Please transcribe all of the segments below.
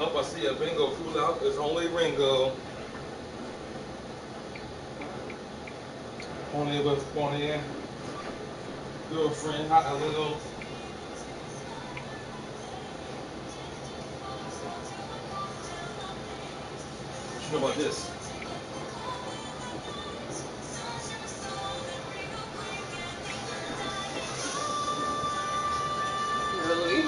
Oh, I see a bingo cool out. It's only Ringo. Only of us, Bonnie and girlfriend, hot Lingo. What you know about this? Really?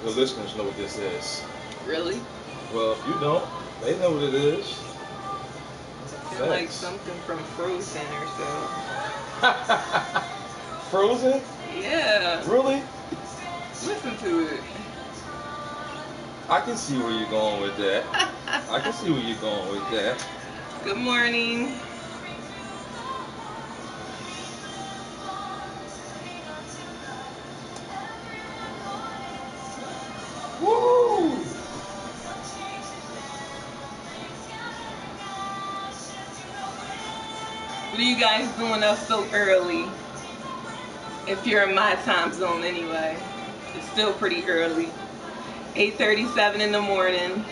The listeners know what this is. Really? Well, if you don't, they know what it is. Feel like Facts. something from Frozen or so. Frozen? Yeah. Really? Listen to it. I can see where you're going with that. I can see where you're going with that. Good morning. Woo! What are you guys doing up so early? If you're in my time zone anyway. It's still pretty early. 8:37 in the morning.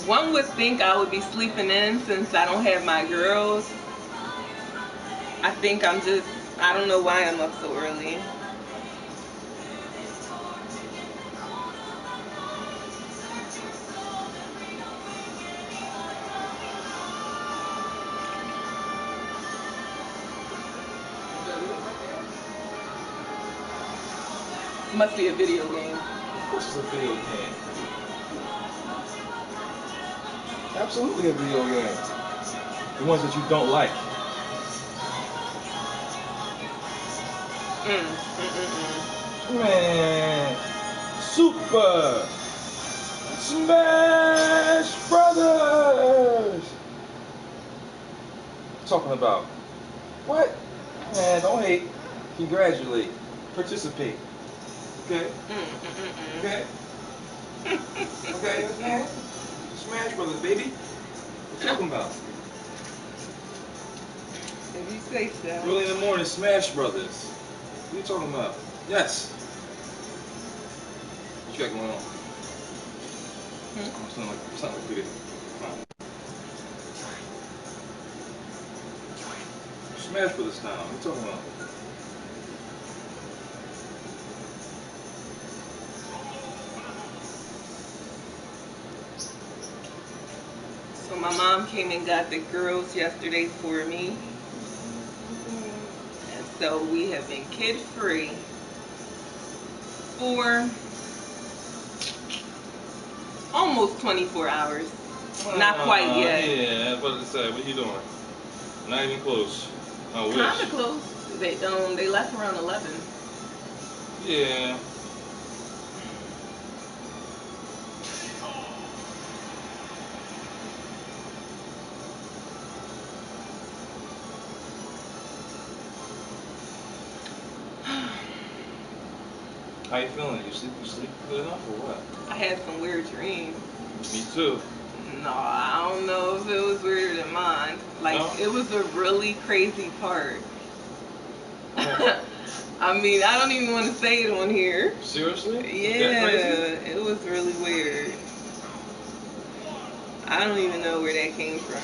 One would think I would be sleeping in since I don't have my girls. I think I don't know why I'm up so early. Must be a video game. Of course it's a video game. Absolutely a video game. The ones that you don't like. Man, Super Smash Brothers. Talking about what? Man, don't hate. Congratulate. Participate. Okay. Okay. Okay. Man. Smash Brothers, baby. What you talking about? If you say so. Early in the morning, Smash Brothers. What are you talking about? Yes. What you got going on? Something like good. Smash Brothers time. What you talking about? So my mom came and got the girls yesterday for me. And so we have been kid free for almost 24 hours. Not quite yet. Yeah, I was about to say, what you doing? Not even close. I wish. Kinda close. They left around 11. Yeah. How you feeling? You sleep good enough or what? I had some weird dreams. Me too. No, I don't know if it was weirder than mine. Like, No? it was a really crazy part. Yeah. I mean, I don't even want to say it on here. Seriously? Yeah, That crazy? it was really weird. I don't even know where that came from.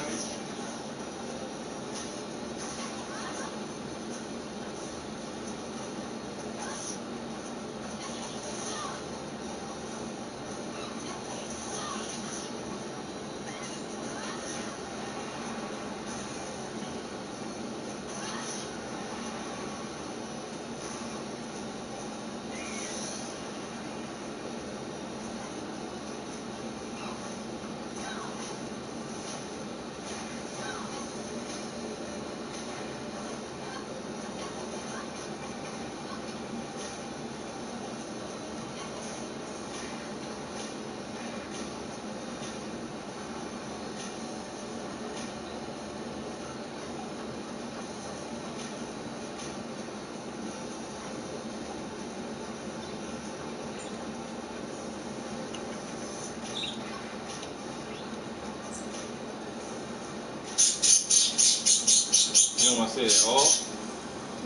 You don't want to say it all?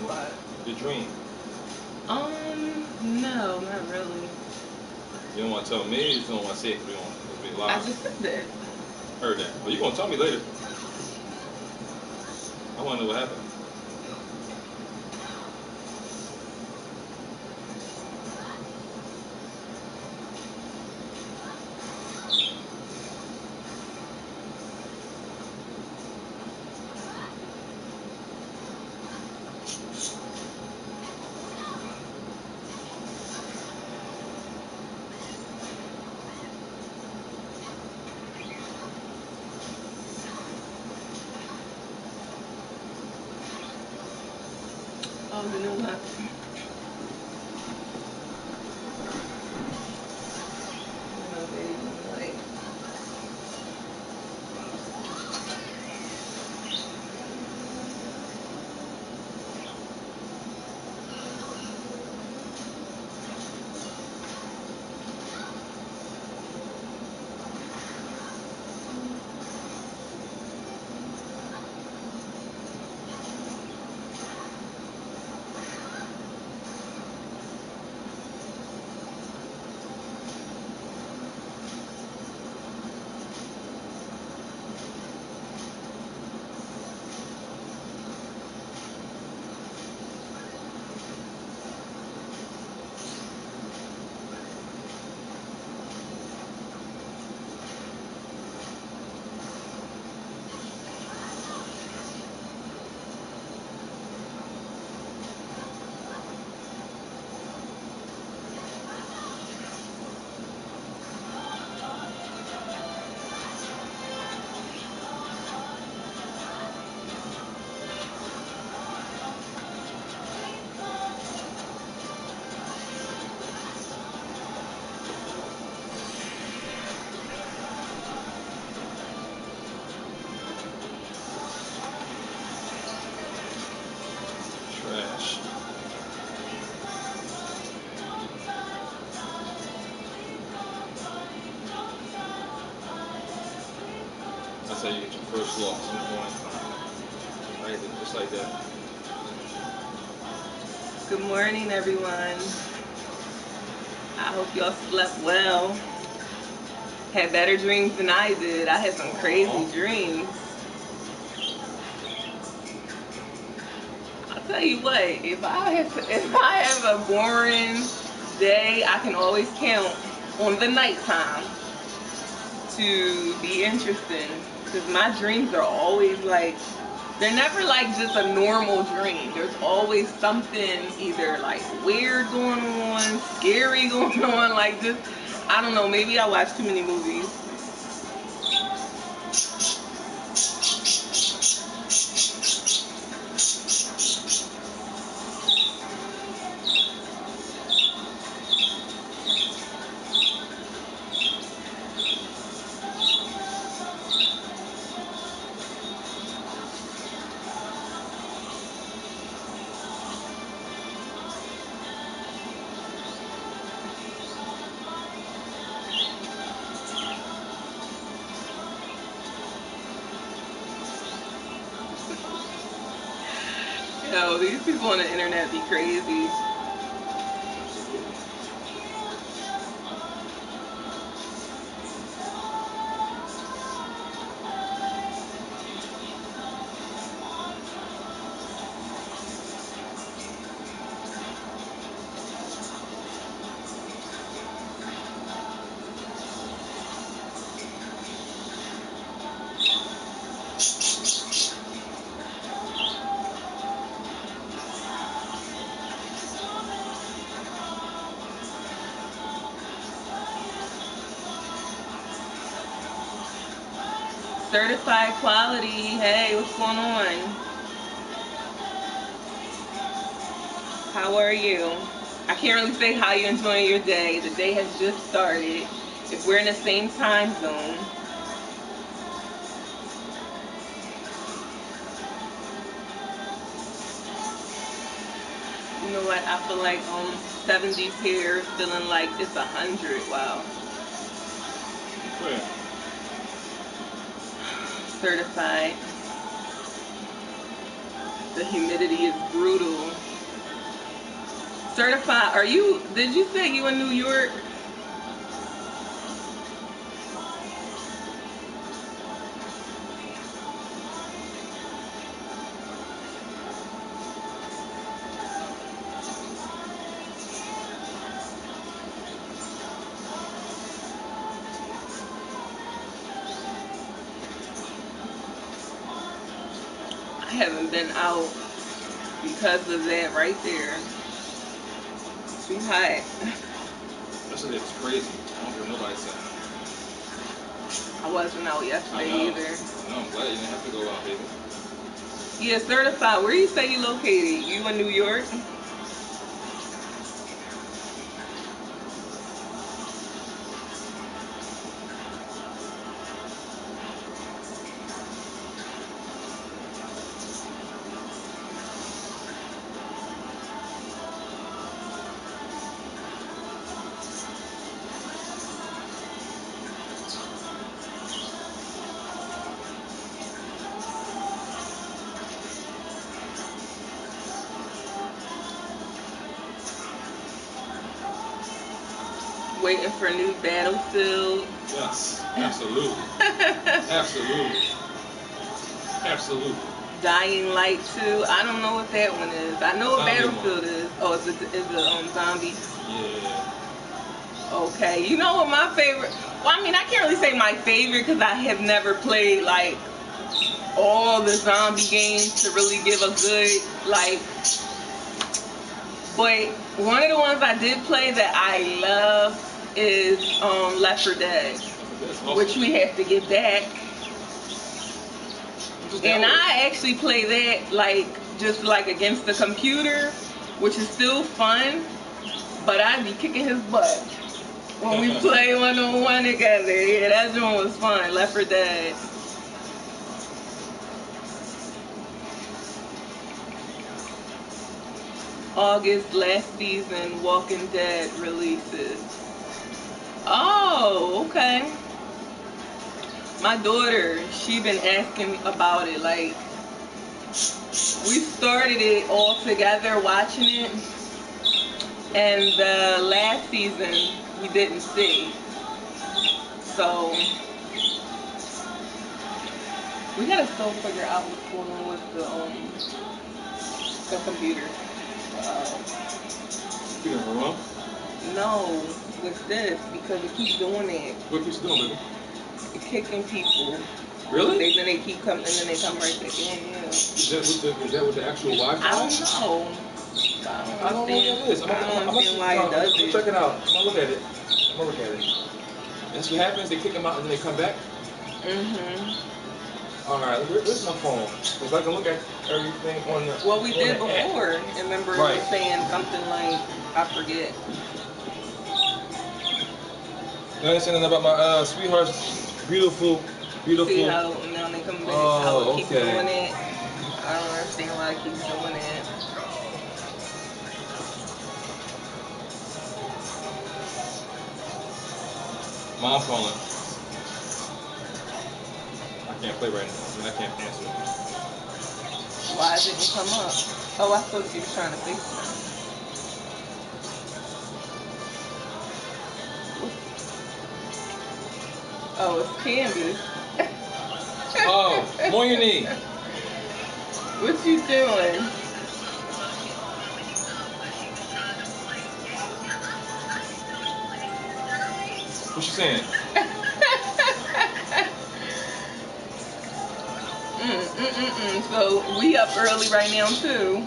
What? Your dream. No, not really. You don't want to tell me, you just don't want to say it if we live. I just said that. Heard that. But you're going to tell me later. I want to know what happened. Oh, you know what? No, baby, like. Trash. That's how you get your first loss. I'm going. Right, just like that. Good morning, everyone. I hope y'all slept well. Had better dreams than I did. I had some crazy dreams. I'll tell you what, if I have a boring day, I can always count on the nighttime to be interesting. Because my dreams are always like, they're never like just a normal dream. There's always something either like weird going on, scary going on, like just, I don't know, maybe I watch too many movies. Yo, these people on the internet be crazy. Certified quality. Hey, what's going on? How are you? I can't really say how you're enjoying your day. The day has just started. If we're in the same time zone. You know what? I feel like 70s here, feeling like it's 100. Wow. Where? Certified. The humidity is brutal. Certified, did you say you in New York? I haven't been out because of that right there. Too hot. That shit is crazy. I don't hear nobody saying. I wasn't out yesterday either. No, I'm glad you didn't have to go out, baby. Yeah, certified. Where you say you located? You in New York? Waiting for new Battlefield. Yes, absolutely. Absolutely. Absolutely. Dying Light 2. I don't know what that one is. I know what Battlefield is. Oh, it's a zombie. Yeah. Okay. You know what my favorite? Well, I mean, I can't really say my favorite because I have never played like all the zombie games to really give a good like. But one of the ones I did play that I love is Left 4 Dead, which we have to get back. And I actually play that like just like against the computer, which is still fun, but I'd be kicking his butt when we play one-on-one together. Yeah, that joint was fun. Left 4 Dead. August last season Walking Dead releases. Oh, okay. My daughter, she been asking about it. Like, we started it all together watching it, and the last season we didn't see. So we gotta still figure out what's going on with the computer. No, with this because it keeps doing it. What keeps doing, baby? Kicking people. Really? Then they keep coming, and then they come right back in. Yeah. Is that with the actual Wi-Fi? I don't know. I don't know what it is. I don't understand why it does it. Check it out. I'm gonna look at it. That's what happens. They kick them out and then they come back. All right. Where's my phone? Because I can look at everything on the. Well, we did before. And remember, it was saying something like, I forget. You understand about my sweetheart's beautiful. See how now they come back? How it keeps doing it. I don't understand why it keeps doing it. Mom calling. I can't play right now. I mean, I can't answer. Why didn't it come up? Oh, I thought you were trying to fix it. Oh, it's Candace. Oh, on your knee. What you doing? What you saying? So we up early right now too.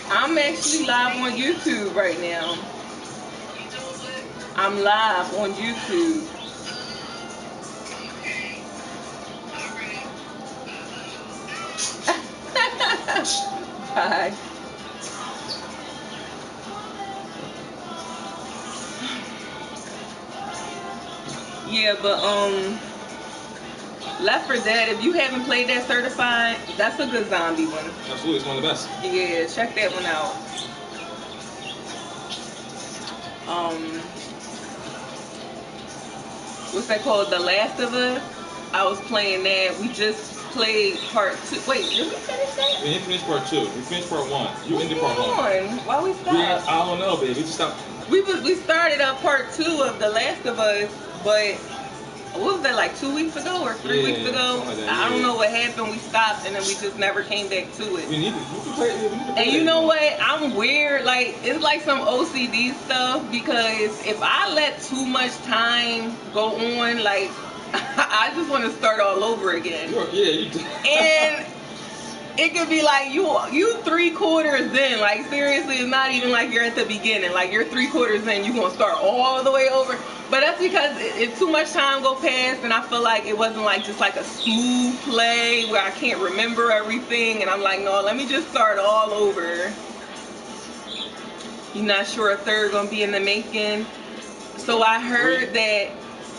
I'm actually live on YouTube right now. I'm live on YouTube. Bye. Yeah, but Left 4 Dead, if you haven't played that certified, that's a good zombie one. Absolutely, it's one of the best. Yeah, check that one out. What's that called? The Last of Us? I was playing that. We just played part 2. Wait, did we finish that? We didn't finish part 2. We finished part 1. You What's ended part 1. going on? Why we stopped? I don't know, baby. We just stopped. We started up part 2 of The Last of Us, but what was that, like 2 weeks ago or 3 weeks ago? Like that, I don't know what happened. We stopped and then we just never came back to it. We need to play it. And you know what? I'm weird. Like, it's like some OCD stuff, because if I let too much time go on, like, I just want to start all over again. You do. And it could be like you 3/4 in. Like, seriously, it's not even like you're at the beginning. Like, you're 3/4 in, you gonna start all the way over. But that's because if too much time go past, and I feel like it wasn't like just like a smooth play where I can't remember everything, and I'm like, no, let me just start all over. You're not sure a third gonna be in the making. So I heard that,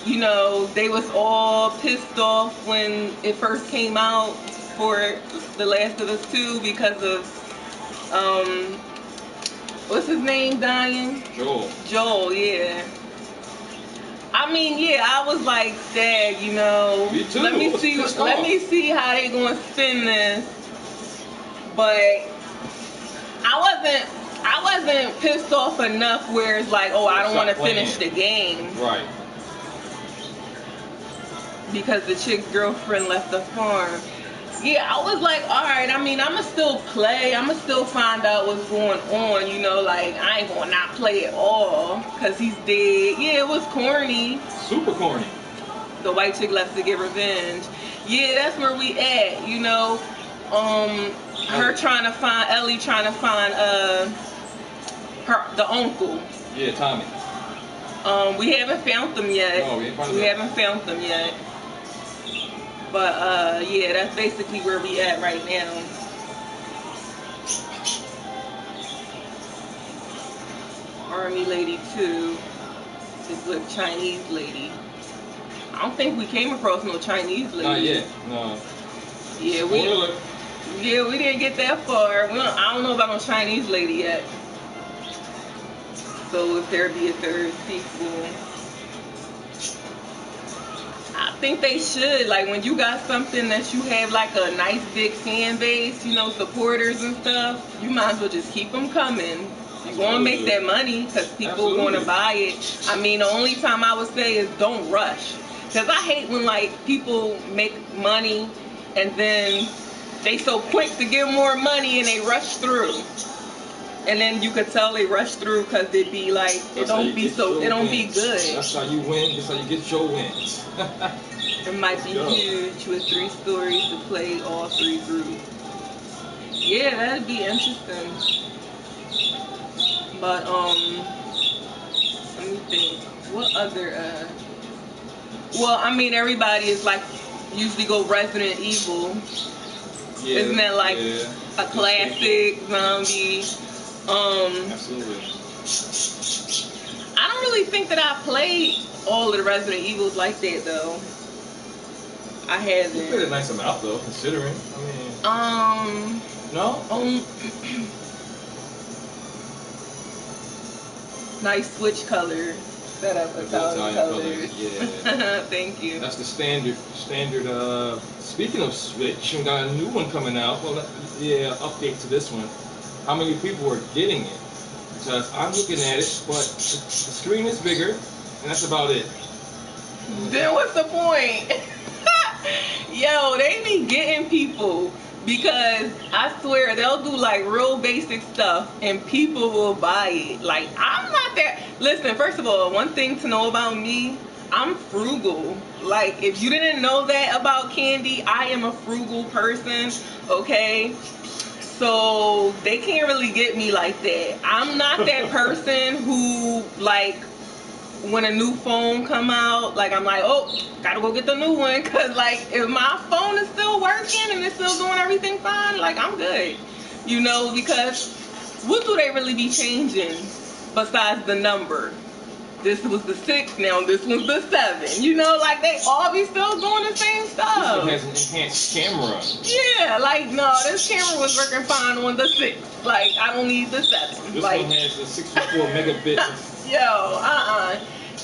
you know, they was all pissed off when it first came out for The Last of Us 2 because of what's his name dying? Joel, yeah. I mean, yeah, I was like, sad, you know. Me too. Let me see how they gonna spin this. But I wasn't pissed off enough where it's like, oh, I don't want to finish the game. Right. Because the chick's girlfriend left the farm. Yeah, I was like, all right, I mean, I'ma still play. I'ma still find out what's going on, you know, like, I ain't gonna not play at all because he's dead. Yeah, it was corny. Super corny. The white chick left to get revenge. Yeah, that's where we at, you know. Ellie trying to find the uncle. Yeah, Tommy. We haven't found them yet. No, we haven't found them yet. But yeah, that's basically where we at right now. Army lady 2 is with Chinese lady. I don't think we came across no Chinese lady. Not yet. No. Yeah, we didn't get that far. I don't know about no Chinese lady yet. So if there be a third sequel, I think they should. Like, when you got something that you have like a nice big fan base, you know, supporters and stuff, you might as well just keep them coming. You're going to make that money because people are going to buy it. I mean, the only time I would say is don't rush. Because I hate when, like, people make money and then they so quick to get more money and they rush through. And then you could tell they rush through because they be like, it don't be good. That's how you win. That's how you get your wins. It might be huge with 3 stories to play all 3 groups. Yeah, that'd be interesting. But let me think. What other well, I mean, everybody is like usually go Resident Evil. Yeah, isn't that like a classic zombie? Absolutely. I don't really think that I played all of the Resident Evils like that though. I haven't. You played a nice amount though, considering. I mean. No. Nice switch color setup. Italian colors. Yeah. Thank you. That's the standard. Speaking of Switch, we got a new one coming out. Well, yeah, update to this one. How many people are getting it? Because I'm looking at it, but the screen is bigger, and that's about it. Then what's the point? Yo, they be getting people because I swear they'll do like real basic stuff and people will buy it. Like, I'm not that. Listen, first of all, one thing to know about me, I'm frugal. Like, if you didn't know that about Candi, I am a frugal person, okay? So they can't really get me like that. I'm not that person who, like, when a new phone come out, like, I'm like, oh, gotta go get the new one. Because, like, if my phone is still working and it's still doing everything fine, like, I'm good. You know, because what do they really be changing besides the number? This was the 6, now this one's the 7. You know, like, they all be still doing the same stuff. This one has an enhanced camera. Yeah, like, no, this camera was working fine on the 6. Like, I don't need the 7. This like, one has the 64 megabits. Yo,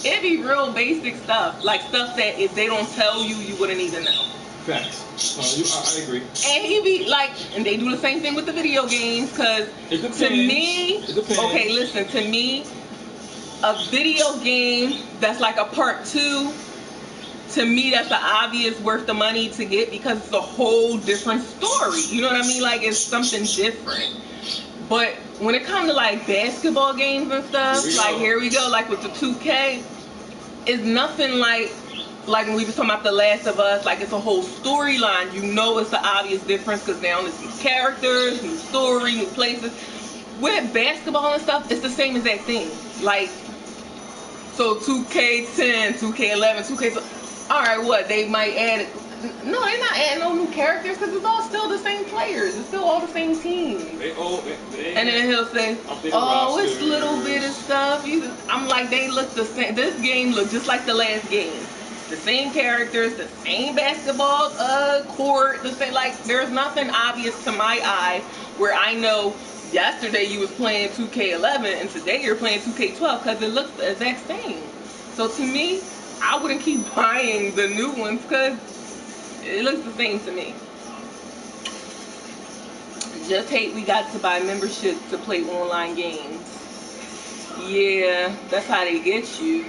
It be real basic stuff, like stuff that if they don't tell you, you wouldn't even know. Facts. I agree. And he be like, and they do the same thing with the video games, because to me, okay, listen, to me, a video game that's like a part 2, to me, that's the obvious worth the money to get, because it's a whole different story. You know what I mean? Like, it's something different. But when it comes to like basketball games and stuff, here we go, like with the 2K, it's nothing like when we were talking about The Last of Us. Like, it's a whole storyline. You know, it's the obvious difference because now there's new characters, new story, new places. With basketball and stuff, it's the same exact thing. Like, so 2K10, 2K11, 2K. All right, what they might add? No, they're not adding no new characters because it's all still the same players. It's still all the same teams. And then he'll say, "Oh, it's little bit of stuff." I'm like, they look the same. This game looked just like the last game. The same characters, the same basketball court, the same. Like, there's nothing obvious to my eye where I know yesterday you was playing 2K11 and today you're playing 2K12 because it looks the exact same. So to me, I wouldn't keep buying the new ones because it looks the same to me. Just hate we got to buy membership to play online games. Yeah, that's how they get you.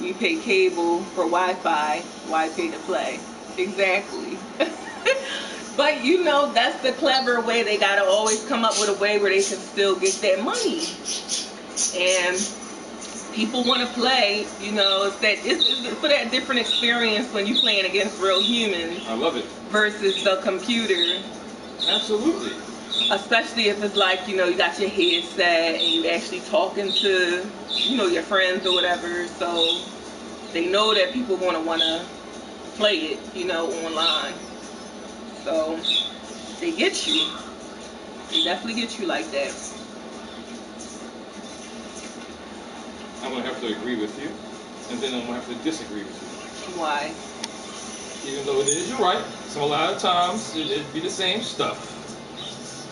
You pay cable for Wi-Fi, why pay to play? Exactly. But you know, that's the clever way. They gotta always come up with a way where they can still get that money. And people want to play, you know, it's for that different experience when you're playing against real humans. I love it. Versus the computer. Absolutely. Especially if it's like, you know, you got your headset and you actually talking to, you know, your friends or whatever. So they know that people want to play it, you know, online. So they get you. They definitely get you like that. I'm going to have to agree with you, and then I'm going to have to disagree with you. Why? Even though it is, you're right. So a lot of times, it'd be the same stuff.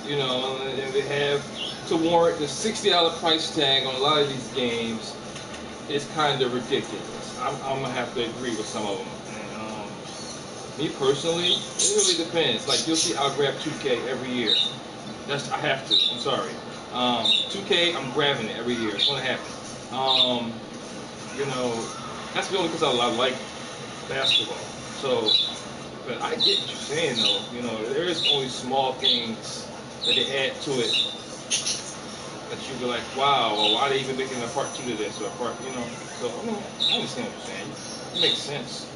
You know, and they have to warrant the $60 price tag on a lot of these games. It's kind of ridiculous. I'm going to have to agree with some of them. And, me personally, it really depends. Like, you'll see I'll grab 2K every year. I have to. I'm sorry. 2K, I'm grabbing it every year. It's going to happen. You know, that's only because I like basketball. So, but I get what you're saying, though. You know, there is only small things that they add to it that you be like, wow, well, why are they even making a part 2 to this or a part, you know? So, I mean, I understand what you're saying. It makes sense.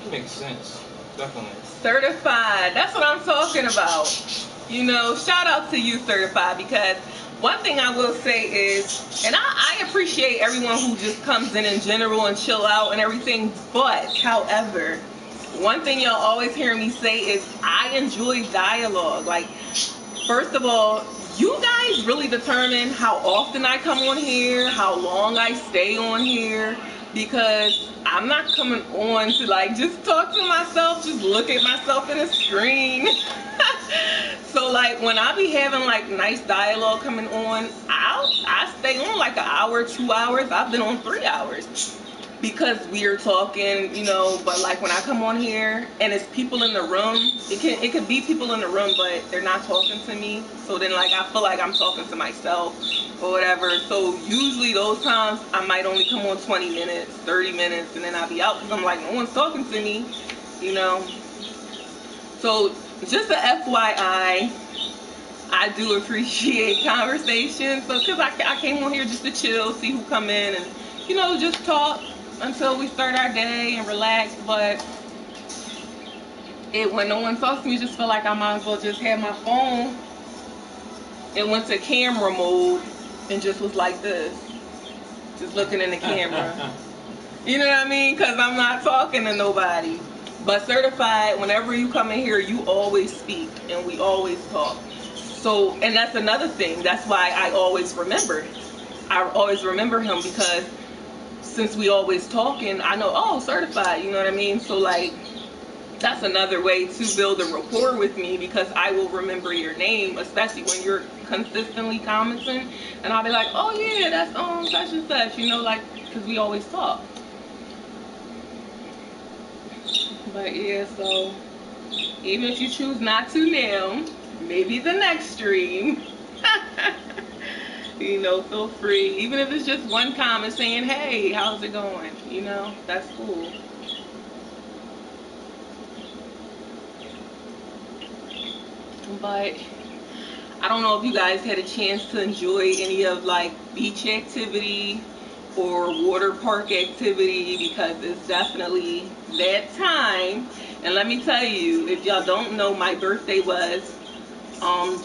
It makes sense. Definitely. Certified. That's what I'm talking about. You know, shout out to you, Certified, because one thing I will say is, and I appreciate everyone who just comes in general and chill out and everything, but, however, one thing y'all always hear me say is I enjoy dialogue. Like, first of all, you guys really determine how often I come on here, how long I stay on here, because I'm not coming on to like just talk to myself, just look at myself in a screen. So like when I be having like nice dialogue coming on, I stay on like an hour, 2 hours. I've been on 3 hours because we're talking, you know. But like when I come on here and it's people in the room, it could be people in the room, but they're not talking to me. So then like I feel like I'm talking to myself or whatever. So usually those times I might only come on 20 minutes, 30 minutes, and then I'll be out because I'm like, no one's talking to me, you know. So just a FYI, I do appreciate conversations. So because I came on here just to chill, see who come in, and you know, just talk until we start our day and relax. But when no one talks to me, just feel like I might as well just have my phone. It went to camera mode and just was like this, just looking in the camera. You know what I mean? Because I'm not talking to nobody. But Certified, whenever you come in here, you always speak and we always talk. So, and that's another thing. That's why I always remember. I always remember him because since we always talking, I know, oh, Certified, you know what I mean? So like, that's another way to build a rapport with me, because I will remember your name, especially when you're consistently commenting, and I'll be like, oh yeah, that's such and such, you know, like, because we always talk. But yeah, so even if you choose not to now, maybe the next stream, you know, feel free. Even if it's just one comment saying, hey, how's it going? You know, that's cool. But I don't know if you guys had a chance to enjoy any of like beach activity or water park activity, because it's definitely that time. And let me tell you, if y'all don't know, my birthday was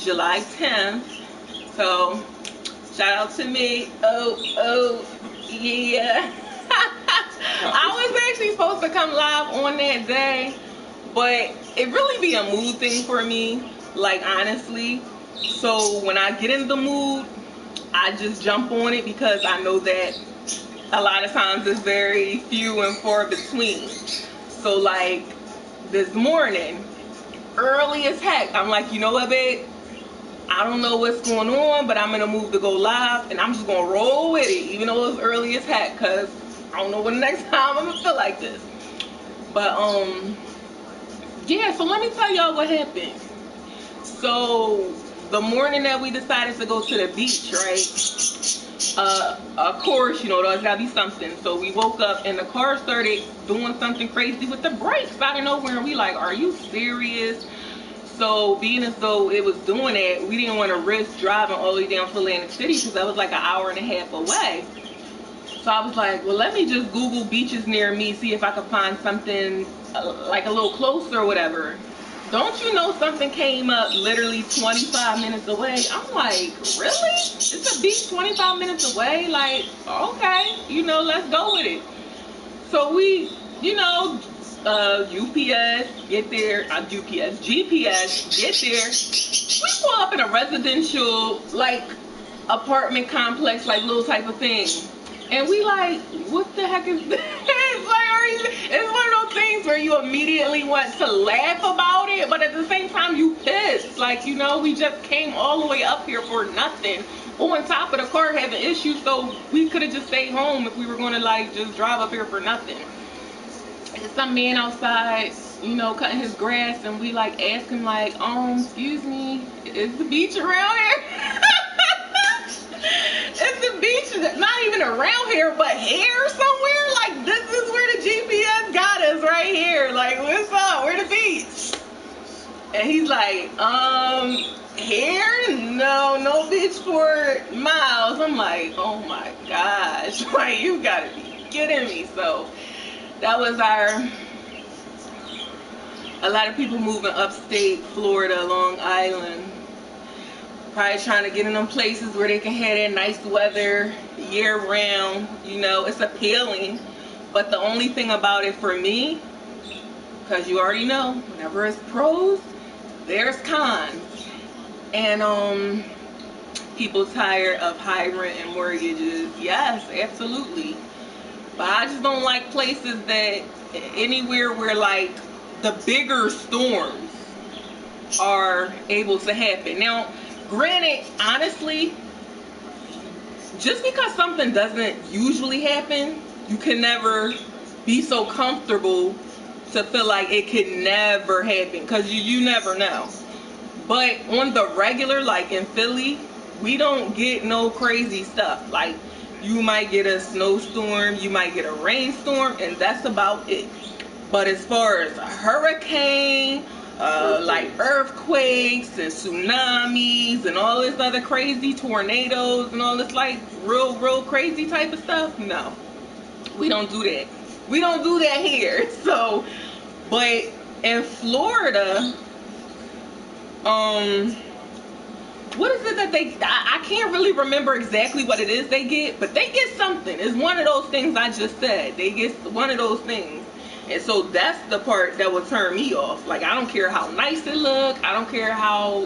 July 10th. So shout out to me. Oh yeah. I was actually supposed to come live on that day, but it really be a mood thing for me, like, honestly. So when I get in the mood, I just jump on it, because I know that a lot of times it's very few and far between. So like this morning, early as heck, I'm like, you know what, babe? I don't know what's going on, but I'm in a mood to go live, and I'm just gonna roll with it, even though it's early as heck, because I don't know when the next time I'm gonna feel like this. But yeah, so let me tell y'all what happened. So the morning that we decided to go to the beach, right? Of course, you know, there's gotta be something. So we woke up and the car started doing something crazy with the brakes out of nowhere, and we like, are you serious? So being as though it was doing that, we didn't want to risk driving all the way down to Atlantic City, because that was like an hour and a half away. So I was like, well, let me just Google beaches near me, see if I could find something like a little closer or whatever. Don't you know, something came up literally 25 minutes away. I'm like, really? It's a beach 25 minutes away? Like, okay, you know, let's go with it. So we, you know, UPS, get there, GPS, get there. We pull up in a residential, like, apartment complex, like, little type of thing. And we like, what the heck is this? It's one of those things where you immediately want to laugh about it, but at the same time you pissed. Like, you know, we just came all the way up here for nothing. On top of the car having issues, so we could have just stayed home if we were going to like just drive up here for nothing. And some man outside, you know, cutting his grass, and we like ask him like, excuse me, is the beach around here? Is the beach not even around here, but here somewhere? Like, this is where the GPS got us, right here. Like, what's up? Where the beach? And he's like, here? No beach for miles. I'm like, oh my gosh. Like, you gotta be kidding me. So that was a lot of people moving upstate Florida, Long Island. Probably trying to get in them places where they can have that nice weather year round. You know, it's appealing. But the only thing about it for me, because you already know, whenever it's pros, there's cons. And people tired of high rent and mortgages. Yes, absolutely. But I just don't like places that, anywhere where like the bigger storms are able to happen. Now, granted, honestly, just because something doesn't usually happen, you can never be so comfortable to feel like it could never happen, because you never know. But on the regular, like in Philly, we don't get no crazy stuff. Like, you might get a snowstorm, you might get a rainstorm, and that's about it. But as far as a hurricane, like earthquakes and tsunamis and all this other crazy tornadoes and all this like real crazy type of stuff, no, we don't do that. We don't do that here. So, but in Florida, what is it that I can't really remember exactly what it is they get, but they get something. It's one of those things I just said. They get one of those things. And so that's the part that would turn me off. Like, I don't care how nice it look. I don't care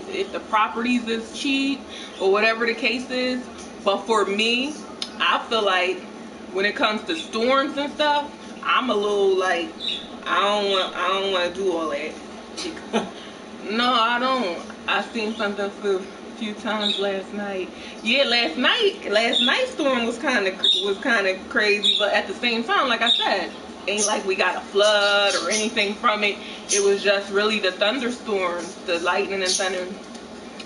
if the properties is cheap or whatever the case is. But for me, I feel like when it comes to storms and stuff, I'm a little like, I don't want to do all that. No, I don't. I seen something for a few times last night. Yeah, last night's storm was kind of crazy, but at the same time, like I said, ain't like we got a flood or anything from it. It was just really the thunderstorms, the lightning and thunder.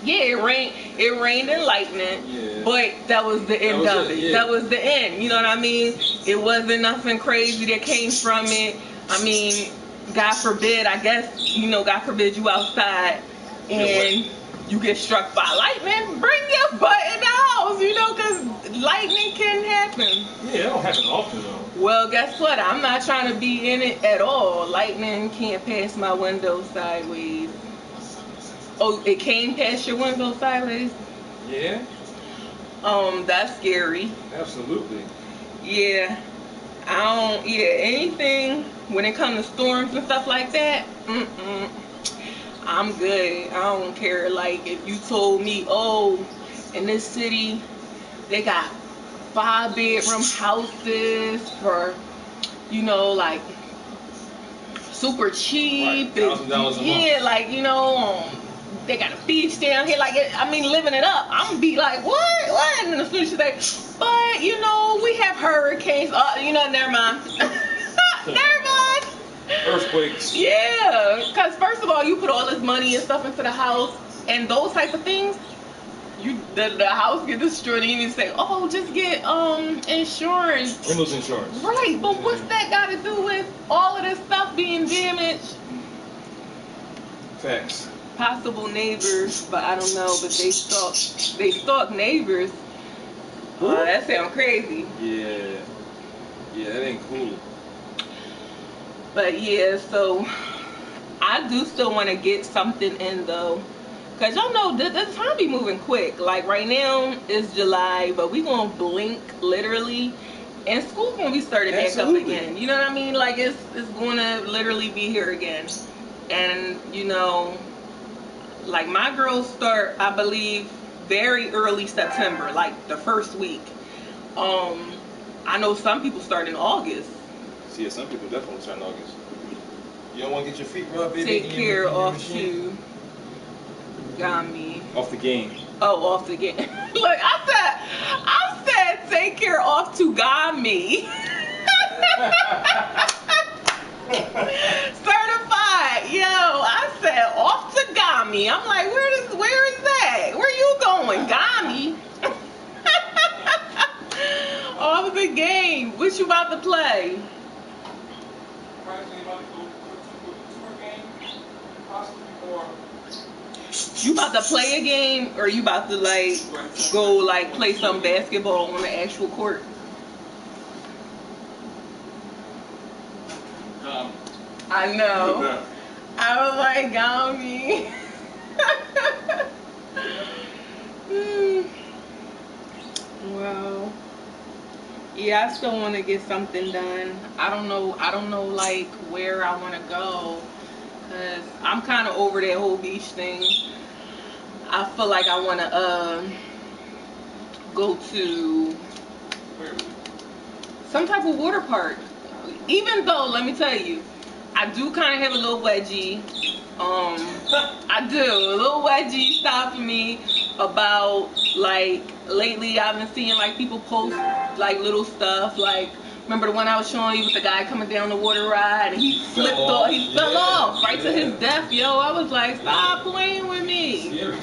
Yeah, it rained and lightning, Yeah. but that was the end of it. Yeah. That was the end. You know what I mean? It wasn't nothing crazy that came from it. I mean, God forbid, I guess, God forbid you outside and you get struck by lightning, bring your butt in the house, because lightning can happen. Yeah, it don't happen often though. Well, guess what? I'm not trying to be in it at all. Lightning can't pass my window sideways. Oh, it came past your window sideways? Yeah. That's scary. Absolutely. Yeah. Anything when it comes to storms and stuff like that, I'm good. I don't care. Like, if you told me, oh, in this city, they got 5-bedroom houses for, like, super cheap. Right, $1,000 a month. Yeah, like, they got a beach down here. Like, living it up. I'm going to be like, what? And then as soon as she say, but, we have hurricanes. Never mind. Never mind. Earthquakes. Yeah, because first of all, you put all this money and stuff into the house, and those type of things, the house get destroyed, and you need to say, oh, just get insurance. Windows insurance. Right, but what's that got to do with all of this stuff being damaged? Facts. Possible neighbors, but I don't know. But they stalk neighbors. That sounds crazy. Yeah, that ain't cool. But yeah, so I do still want to get something in though, cause y'all know the time be moving quick. Like right now it's July, but we gonna blink literally, and school gonna be started back up again. You know what I mean? Like it's gonna literally be here again, and like my girls start, I believe, very early September, like the first week. I know some people start in August. See, yeah, some people definitely start in August. You don't want to get your feet rubbed, baby? Take care off to got me. Off the game. Oh, off the game. Look, I said take care off to God me. Certified. Yo, I said off to Gami. I'm like, where is that? Where you going? Gami? Off the game. What you about to play? You about to play a game, or you about to go play some basketball on the actual court? I know. I was like, got me. Well, yeah, I still want to get something done. I don't know like where I want to go, cause I'm kind of over that whole beach thing. I feel like I want to go to some type of water park. Even though, let me tell you, I do kind of have a little wedgie. I do a little wedgie stopping me about lately. I've been seeing people post little stuff remember the one I was showing you with the guy coming down the water ride and he flipped off. He fell off right to his death. Yo, I was like, stop playing with me. Scary.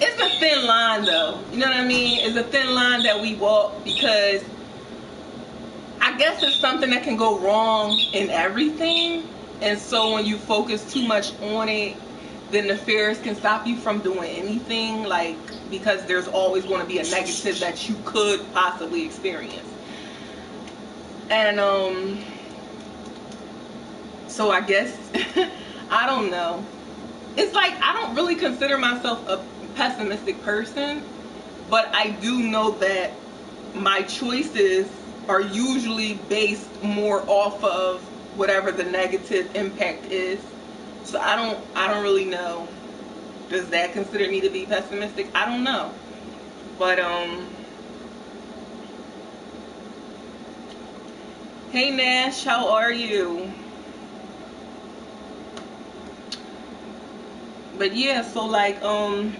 It's a thin line though. You know what I mean? It's a thin line that we walk, because I guess it's something that can go wrong in everything. And so when you focus too much on it, then the fears can stop you from doing anything, because there's always going to be a negative that you could possibly experience. And so I guess I don't know. It's I don't really consider myself a pessimistic person, but I do know that my choices are usually based more off of whatever the negative impact is. So I don't really know. Does that consider me to be pessimistic? I don't know. But Hey Nash, how are you? But yeah, so like I'm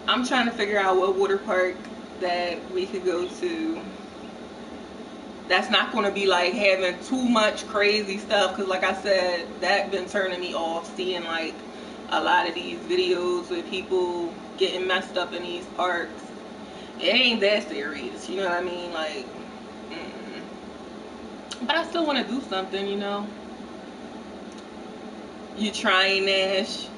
trying to figure out what water park that we could go to that's not going to be like having too much crazy stuff, because like I said, that been turning me off, seeing like a lot of these videos with people getting messed up in these parks. It ain't that serious, you know what I mean? Like, but I still want to do something, you know. You trying, Nash?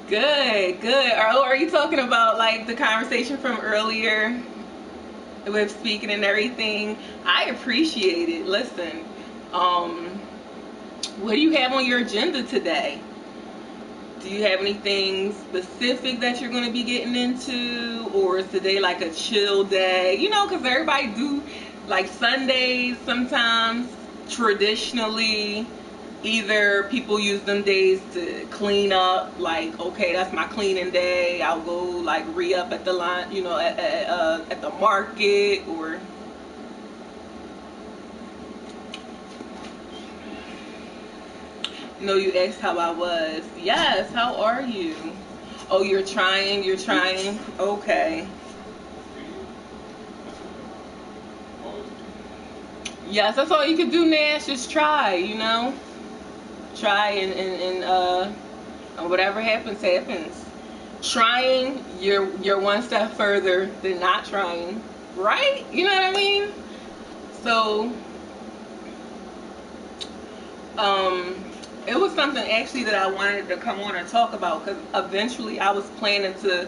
Good, good. Are you talking about like the conversation from earlier with speaking and everything? I appreciate it. Listen, what do you have on your agenda today? Do you have anything specific that you're going to be getting into, or is today like a chill day? You know, because everybody do like Sundays sometimes. Traditionally, either people use them days to clean up, like, okay, that's my cleaning day, I'll go like re-up at the line, you know, at the market. Or no, you asked how I was. Yes, how are you? Oh, you're trying, okay. Yes, that's all you can do, Nash. Just try, you know. Try and whatever happens, happens. Trying, you're one step further than not trying, right? You know what I mean? So, it was something actually that I wanted to come on and talk about, because eventually I was planning to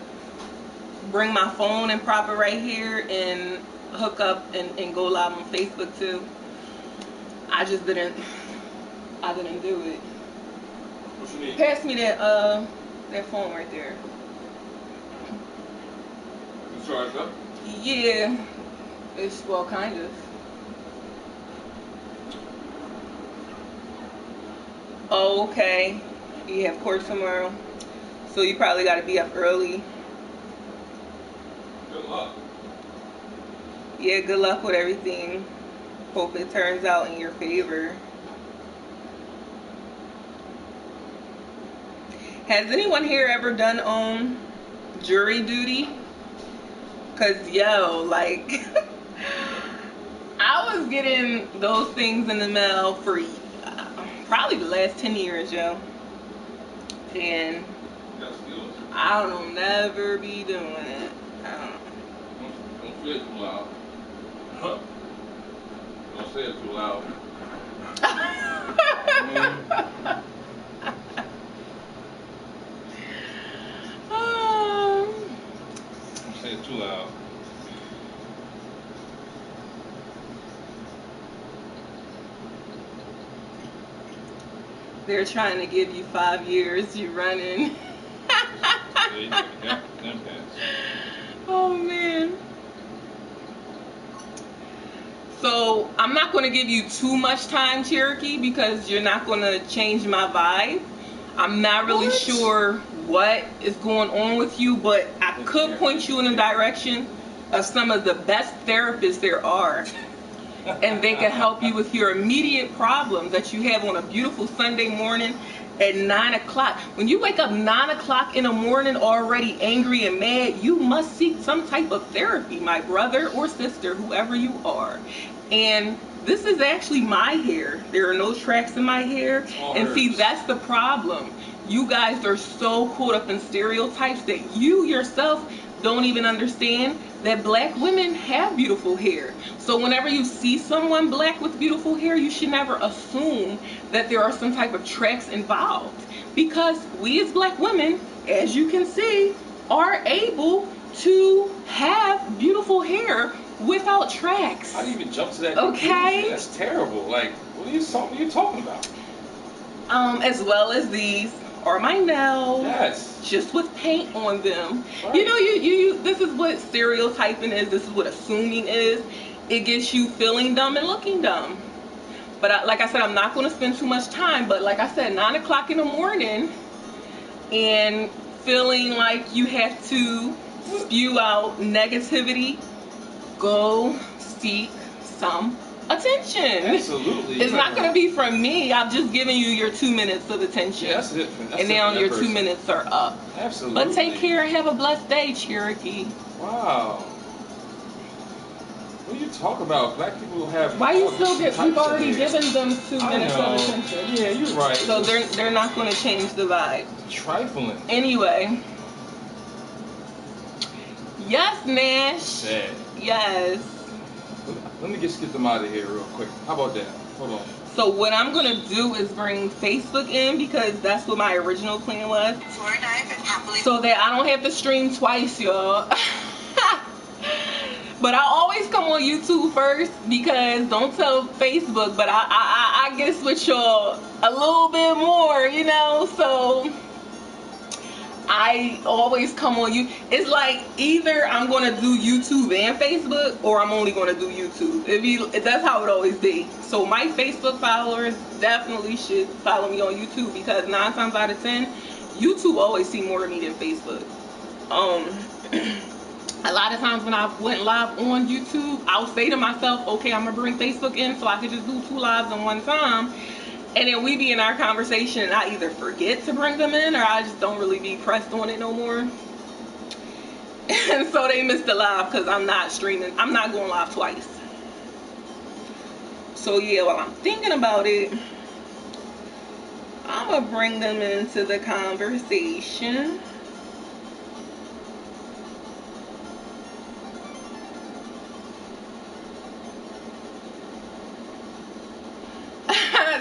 bring my phone and prop it right here and hook up and go live on Facebook too. I just didn't do it. What you need? Pass me that phone right there. You charged up? Yeah, it's, well, kind of. Oh, okay. You have court tomorrow, so you probably got to be up early. Good luck. Yeah, good luck with everything. Hope it turns out in your favor. Has anyone here ever done jury duty? Cause yo, like I was getting those things in the mail for probably the last 10 years, yo. And I don't never be doing it. Don't say it too loud. Don't say it too loud. Don't say it too loud. They're trying to give you 5 years. You running. Oh man. So I'm not going to give you too much time, Cherokee, because you're not going to change my vibe. I'm not really sure what is going on with you, but I could point you in the direction of some of the best therapists there are. And they can help you with your immediate problems that you have on a beautiful Sunday morning at 9 o'clock. When you wake up 9 o'clock in the morning already angry and mad, you must seek some type of therapy, my brother or sister, whoever you are. And this is actually my hair. There are no tracks in my hair. And see, that's the problem. You guys are so caught up in stereotypes that you yourself don't even understand that black women have beautiful hair. So whenever you see someone black with beautiful hair, you should never assume that there are some type of tracks involved. Because we as black women, as you can see, are able to have beautiful hair without tracks. How do you even jump to that? Okay. That's terrible. Like, what are you talking about? As well as these are my nails. Yes. Just with paint on them. Right. You know, you this is what stereotyping is. This is what assuming is. It gets you feeling dumb and looking dumb. But like I said, I'm not going to spend too much time. But like I said, 9 o'clock in the morning and feeling like you have to spew out negativity, go seek some attention. Absolutely. It's not going to be from me. I'm just giving you your 2 minutes of attention. Yeah, that's it. And now your 2 minutes are up. Absolutely. But take care and have a blessed day, Cherokee. Wow. What do you talk about? Black people have. Why you still get? We've already given them 2 minutes of attention. Yeah, you're right. So they're not going to change the vibe. Trifling. Anyway. Yes, Nash. Sad. Yes. Let me just get them out of here real quick. How about that? Hold on. So what I'm going to do is bring Facebook in because that's what my original plan was. So that I don't have to stream twice, y'all. But I always come on YouTube first because don't tell Facebook, but I guess with y'all a little bit more, you know, so I always come on you. It's like either I'm going to do YouTube and Facebook or I'm only going to do YouTube. That's how it always be. So my Facebook followers definitely should follow me on YouTube because 9 times out of 10, YouTube always see more of me than Facebook. A lot of times when I went live on YouTube, I'll say to myself, okay, I'm going to bring Facebook in so I can just do 2 lives in one time. And then we be in our conversation and I either forget to bring them in or I just don't really be pressed on it no more. And so they missed the live because I'm not streaming. I'm not going live twice. So yeah, while I'm thinking about it, I'm going to bring them into the conversation.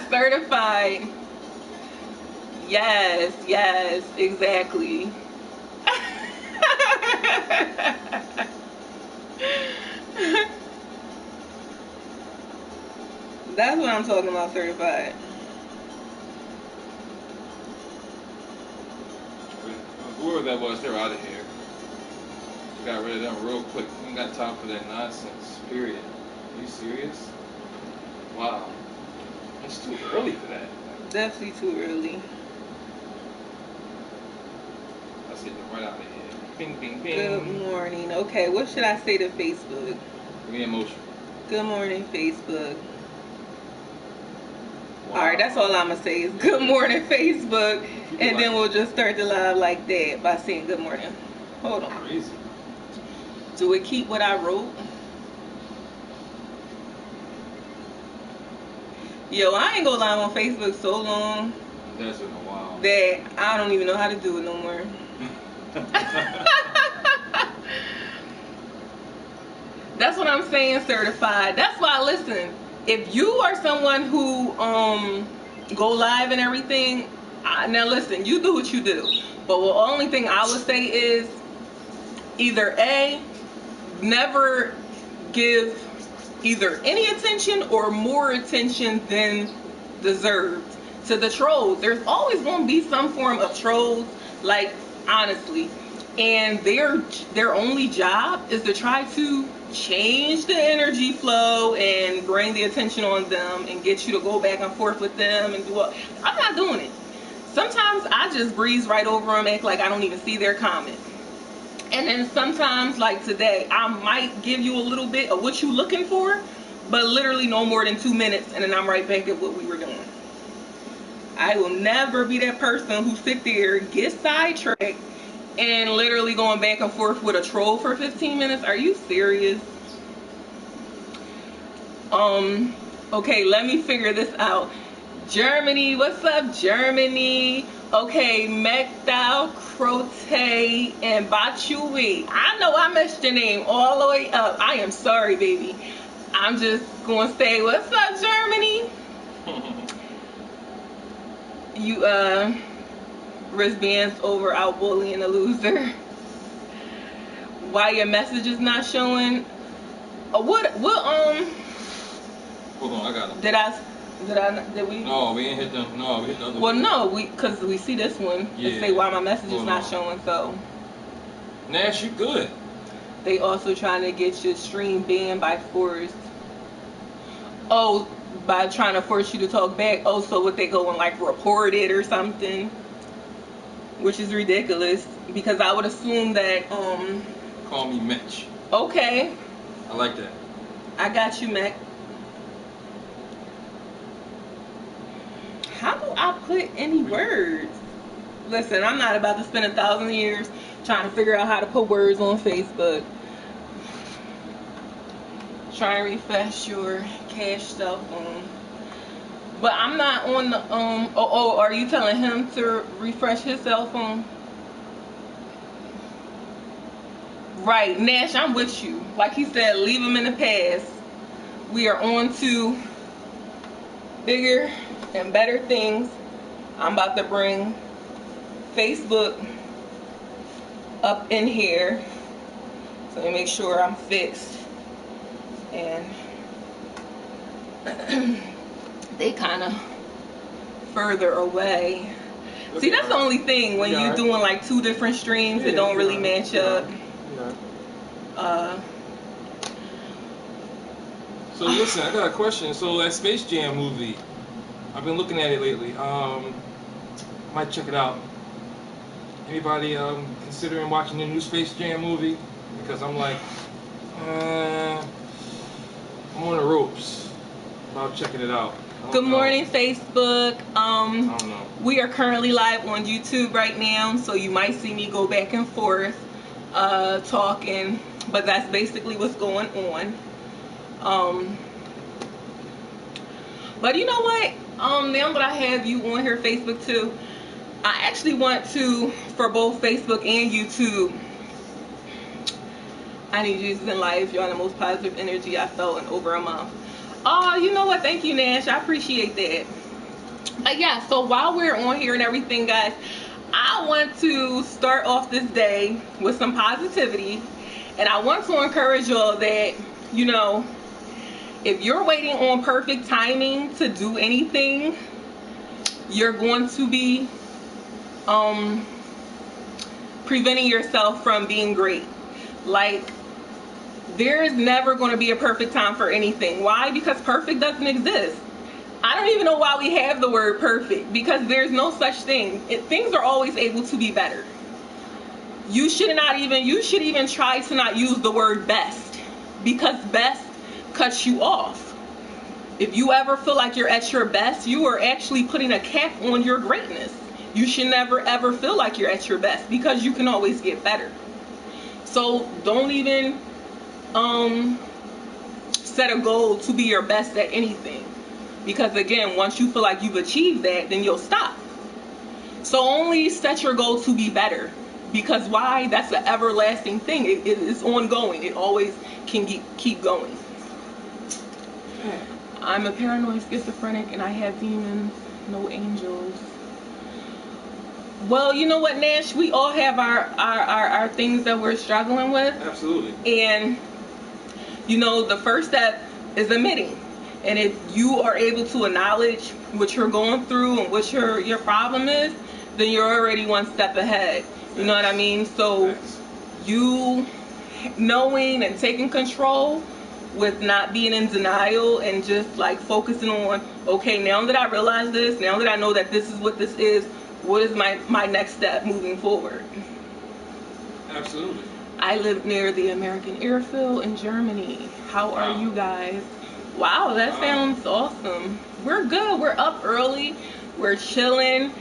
Certified. Yes, exactly. That's what I'm talking about, certified. Whoever that was, they're out of here. We got rid of them real quick. We ain't got time for that nonsense, period. Are you serious? Wow. It's too early for that. Definitely too early. Let's get them right out of here. Bing, bing, bing. Good morning. Okay, what should I say to Facebook? Give me emotion. Good morning, Facebook. Wow. Alright, that's all I'm going to say is good morning, Facebook. And then we'll just start the live like that by saying good morning. Hold on. Crazy. Do it keep what I wrote? Yo, I ain't go live on Facebook so long. That's been a while. That I don't even know how to do it no more. That's what I'm saying, certified. That's why, listen, if you are someone who go live and everything, now listen, you do what you do. But the only thing I would say is either A, never give either any attention or more attention than deserved to the trolls. There's always going to be some form of trolls, like, honestly, and their only job is to try to change the energy flow and bring the attention on them and get you to go back and forth with them and do what. I'm not doing it. Sometimes I just breeze right over them, act like I don't even see their comment. And then sometimes, like today, I might give you a little bit of what you're looking for, but literally no more than 2 minutes, and then I'm right back at what we were doing. I will never be that person who sit there, get sidetracked, and literally going back and forth with a troll for 15 minutes. Are you serious? Okay, let me figure this out. Germany, what's up, Germany? Okay, Mekdal, Crote, and Bachui. I know I messed your name all the way up. I am sorry, baby. I'm just going to say, what's up, Germany? You, wristbands over out bullying a loser. Why your message is not showing? What, Hold on, I got them. Did we? No, we ain't hit them. No, we hit the other Well, one. no, because we see this one. Yeah. It say why my message is Hold not on. showing, so. Nash, you good. They also trying to get your stream banned by force. Oh, by trying to force you to talk back. Oh, so what, they go and like report it or something? Which is ridiculous, because I would assume that call me Mitch. Okay. I like that. I got you, Mac. How do I put any words? Listen, I'm not about to spend 1,000 years trying to figure out how to put words on Facebook. Try and refresh your cash cell phone. But I'm not on the are you telling him to refresh his cell phone? Right, Nash, I'm with you. Like he said, leave him in the past. We are on to bigger and better things. I'm about to bring Facebook up in here. So let me make sure I'm fixed. And they kind of further away. See, that's the only thing when you're doing like 2 different streams that don't really match up. So listen, I got a question. So that Space Jam movie, I've been looking at it lately. Might check it out. Anybody considering watching the new Space Jam movie? Because I'm like, I'm on the ropes about checking it out. Good morning, Facebook. I don't know. We are currently live on YouTube right now, so you might see me go back and forth talking, but that's basically what's going on. But you know what? Now that I have you on here, Facebook too, I actually want to, for both Facebook and YouTube, I need Jesus in life. You're the most positive energy I felt in over a month. Oh, you know what? Thank you, Nash. I appreciate that. But yeah, so while we're on here and everything, guys, I want to start off this day with some positivity. And I want to encourage y'all that, you know, if you're waiting on perfect timing to do anything, you're going to be preventing yourself from being great. Like, there is never going to be a perfect time for anything. Why? Because perfect doesn't exist. I don't even know why we have the word perfect, because there's no such thing. Things are always able to be better. You should even try to not use the word best, because best cuts you off. If you ever feel like you're at your best, you are actually putting a cap on your greatness. You should never ever feel like you're at your best, because you can always get better. So don't even set a goal to be your best at anything, because again, once you feel like you've achieved that, then you'll stop. So only set your goal to be better, because why? That's an everlasting thing. It is ongoing. It always can keep going. I'm a paranoid schizophrenic and I have demons, no angels. Well, you know what, Nash? We all have our things that we're struggling with. Absolutely. And, you know, the first step is admitting. And if you are able to acknowledge what you're going through and what your problem is, then you're already one step ahead. You know what I mean? So you knowing and taking control with not being in denial and just like focusing on, okay, now that I realize this, now that I know that this is what this is, what is my next step moving forward? Absolutely. I live near the American airfield in Germany. How are you guys? Wow, that sounds awesome. We're good. We're up early. We're chilling.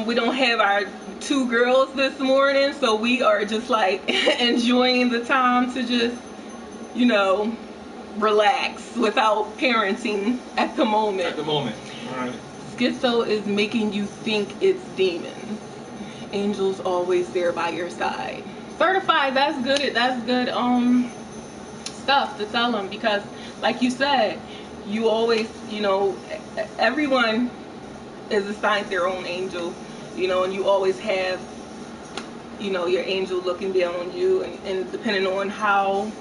We don't have our 2 girls this morning, so we are just like enjoying the time to just, you know, relax without parenting at the moment. At the moment. All right. Schizo is making you think it's demons. Angels always there by your side. Certified. That's good. That's good. Stuff to tell them, because, like you said, you always, you know, everyone is assigned their own angel, you know, and you always have, you know, your angel looking down on you, and depending on how,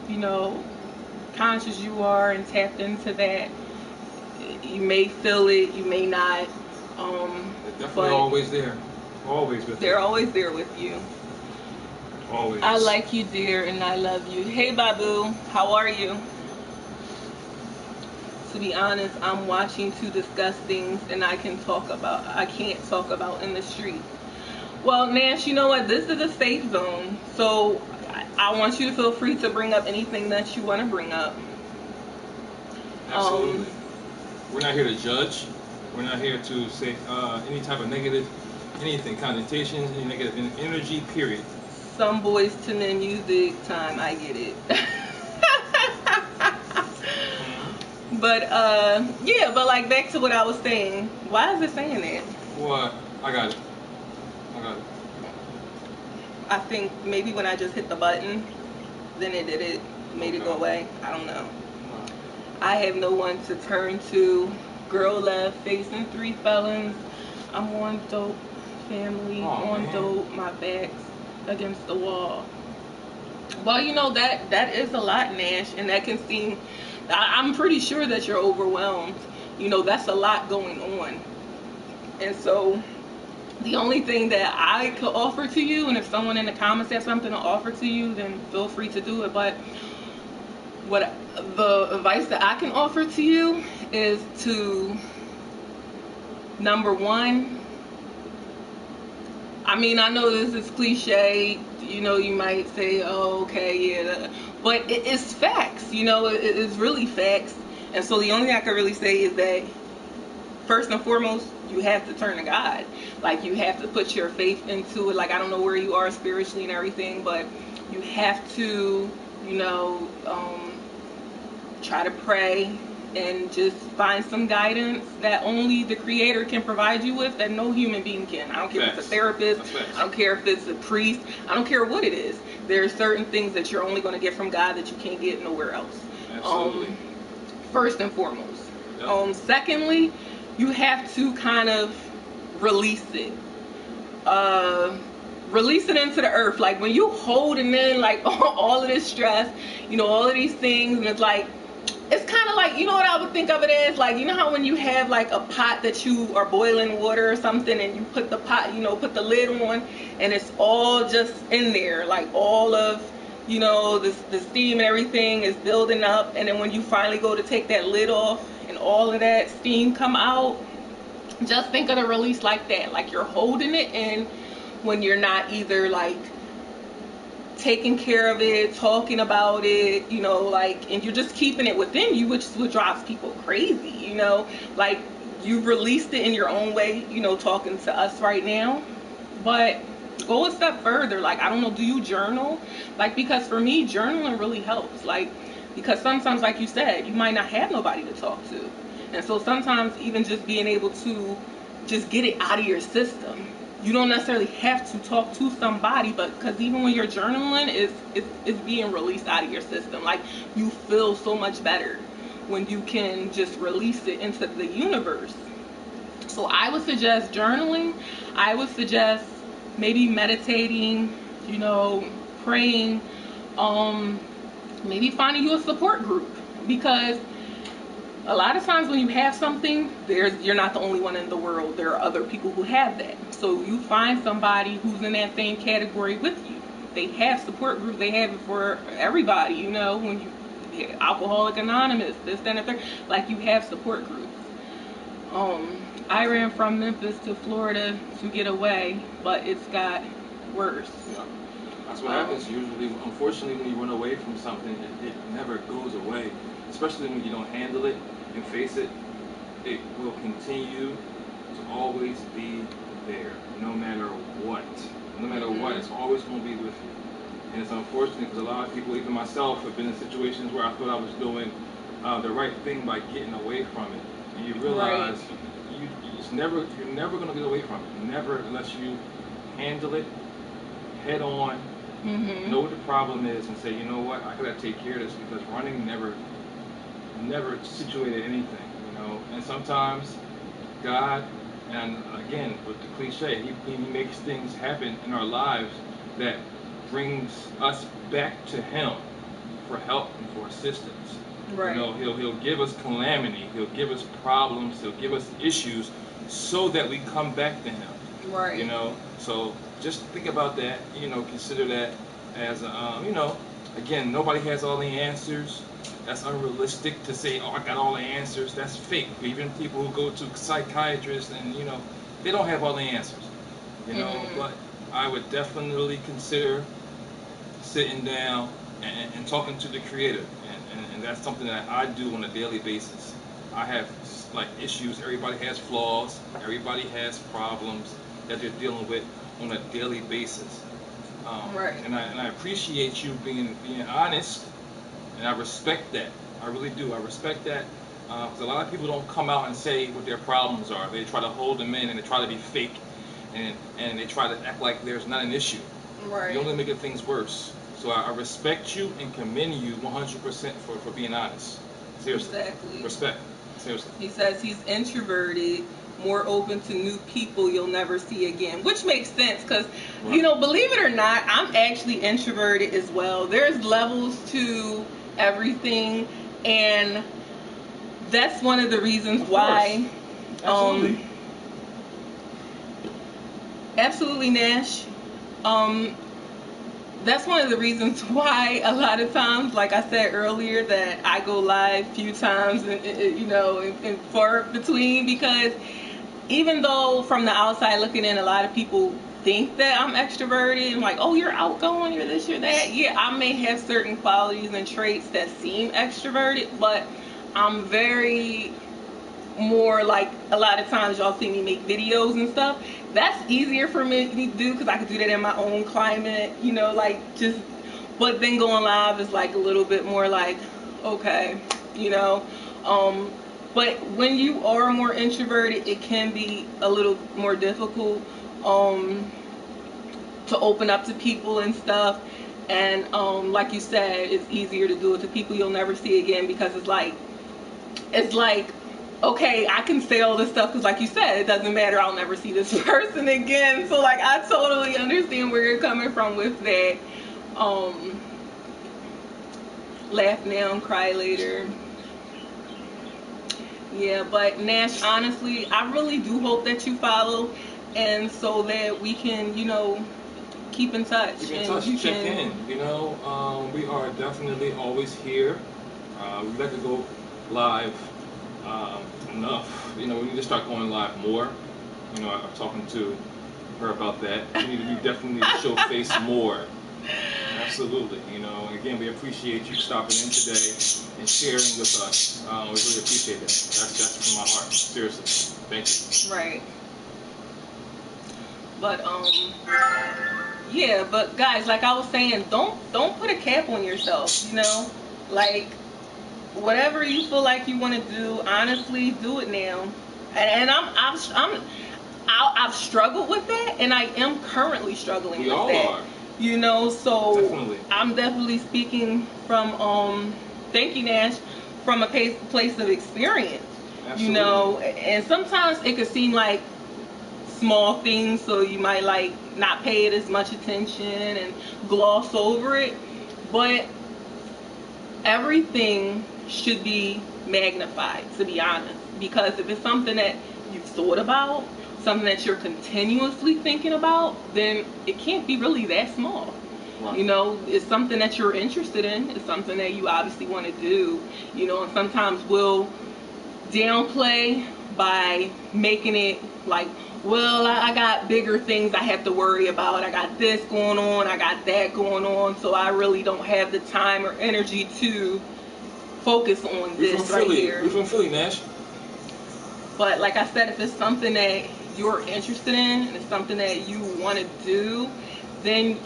you know, conscious you are and tapped into that, you may feel it, you may not. They're definitely always there. Always with you. They're always there with you. Always. I like you, dear, and I love you. Hey, Babu, how are you? To be honest, I'm watching to discuss things and I can't talk about in the street. Well, Nash, you know what? This is a safe zone, so I want you to feel free to bring up anything that you want to bring up. Absolutely. We're not here to judge. We're not here to say any type of negative, anything, connotations, any negative energy, period. Some boys to men music time, I get it. But yeah, but like back to what I was saying. Why is it saying that? What? I got it. I got it. I think maybe when I just hit the button, then it did it, made it go away. I don't know. I have no one to turn to. Girl left, facing 3 felons. I'm on dope, family, on man. dope, my back's against the wall. Well, you know, that is a lot, Nash, and that can seem, I'm pretty sure that you're overwhelmed. You know, that's a lot going on. And so the only thing that I could offer to you, and if someone in the comments has something to offer to you, then feel free to do it. But what the advice that I can offer to you is to, number one, I mean, I know this is cliche, you know, you might say, oh, okay, yeah, but it's facts, you know, it's really facts. And so the only thing I can really say is that, first and foremost, you have to turn to God. Like, you have to put your faith into it. Like, I don't know where you are spiritually and everything, but you have to, you know, try to pray and just find some guidance that only the Creator can provide you with, that no human being can. I don't care if it's a therapist, I don't care if it's a priest, I don't care what it is. There are certain things that you're only going to get from God that you can't get nowhere else. Absolutely. First and foremost. Yep. Secondly, you have to kind of release it. Release it into the earth. Like, when you holding in like all of this stress, you know, all of these things, and it's like, it's kind of like, you know what I would think of it as? Like, you know how when you have like a pot that you are boiling water or something, and you put the pot, you know, put the lid on, and it's all just in there, like all of, you know, the steam and everything is building up, and then when you finally go to take that lid off and all of that steam come out, just think of the release like that. Like, you're holding it in when you're not either like taking care of it, talking about it, you know, like, and you're just keeping it within you, which is what drives people crazy, you know. Like, you've released it in your own way, you know, talking to us right now. But go a step further. Like, I don't know, do you journal? Like, because for me, journaling really helps. Like, because sometimes, like you said, you might not have nobody to talk to. And so sometimes even just being able to just get it out of your system. You don't necessarily have to talk to somebody, but because even when you're journaling, it's being released out of your system. Like, you feel so much better when you can just release it into the universe. So I would suggest journaling. I would suggest maybe meditating, you know, praying, maybe finding you a support group, because a lot of times when you have something, you're not the only one in the world. There are other people who have that. So you find somebody who's in that same category with you. They have support groups. They have it for everybody, you know, when you, Alcoholic Anonymous, this, that, and the third. Like, you have support groups. I ran from Memphis to Florida to get away, but it's got worse. Yeah. That's what happens usually. Unfortunately, when you run away from something, it never goes away. Especially when you don't handle it and face it, it will continue to always be there, no matter what. No matter what, it's always going to be with you. And it's unfortunate because a lot of people, even myself, have been in situations where I thought I was doing the right thing by getting away from it. And you realize you're never going to get away from it. Never, unless you handle it head on, know what the problem is, and say, you know what, I gotta take care of this, because running never situated anything, you know. And sometimes God, and again with the cliche, he makes things happen in our lives that brings us back to Him for help and for assistance. Right. You know, he'll give us calamity, he'll give us problems, he'll give us issues, so that we come back to Him. Right. You know, so just think about that. You know, consider that as you know, again, nobody has all the answers. That's unrealistic to say, oh, I got all the answers. That's fake. Even people who go to psychiatrists, and you know, they don't have all the answers. You know, but I would definitely consider sitting down and talking to the creator, and that's something that I do on a daily basis. I have like issues. Everybody has flaws. Everybody has problems that they're dealing with on a daily basis. Right. And I appreciate you being honest, and I respect that. I really do. I respect that because a lot of people don't come out and say what their problems are. They try to hold them in and they try to be fake, and they try to act like there's not an issue. Right. You're only making things worse. So I respect you and commend you 100% for being honest. Seriously. Exactly. Respect. Seriously. He says he's introverted, more open to new people you'll never see again, which makes sense because, Right. you know, believe it or not, I'm actually introverted as well. There's levels to everything, and that's one of the reasons why. Absolutely. Absolutely, Nash. That's one of the reasons why a lot of times, like I said earlier, that I go live a few times, and far between, because even though from the outside looking in, a lot of people think that I'm extroverted and like, oh, you're outgoing, you're this, you're that. Yeah, I may have certain qualities and traits that seem extroverted, but I'm very more like, a lot of times y'all see me make videos and stuff. That's easier for me to do because I can do that in my own climate, but then going live is like a little bit more like, okay, but when you are more introverted, it can be a little more difficult to open up to people and stuff. And like you said, it's easier to do it to people you'll never see again, because it's like okay, I can say all this stuff because, like you said, it doesn't matter, I'll never see this person again. So like, I totally understand where you're coming from with that. Laugh now, cry later. Yeah, but Nash, honestly, I really do hope that you follow, and so that we can, keep in touch. Keep in touch, check in. We are definitely always here. We like to go live enough. We need to start going live more. I'm talking to her about that. We definitely need to show face more. Absolutely. Again, we appreciate you stopping in today and sharing with us. We really appreciate that. That's from my heart. Seriously. Thank you. Right. But yeah, but guys, like I was saying, don't put a cap on yourself, like, whatever you feel like you want to do, honestly, do it now. And I've struggled with that, and I am currently struggling with that. We all are. So definitely. I'm definitely speaking from thank you, Nash, from a place of experience. Absolutely. And sometimes it could seem like small things, so you might like not pay it as much attention and gloss over it, but everything should be magnified, to be honest, because if it's something that you've thought about, something that you're continuously thinking about, then it can't be really that small. Right. It's something that you're interested in. It's something that you obviously want to do, and sometimes we'll downplay by making it like, well, I got bigger things I have to worry about. I got this going on. I got that going on. So I really don't have the time or energy to focus on this right here. We're from Philly, Nash. But like I said, if it's something that you're interested in and it's something that you want to do, then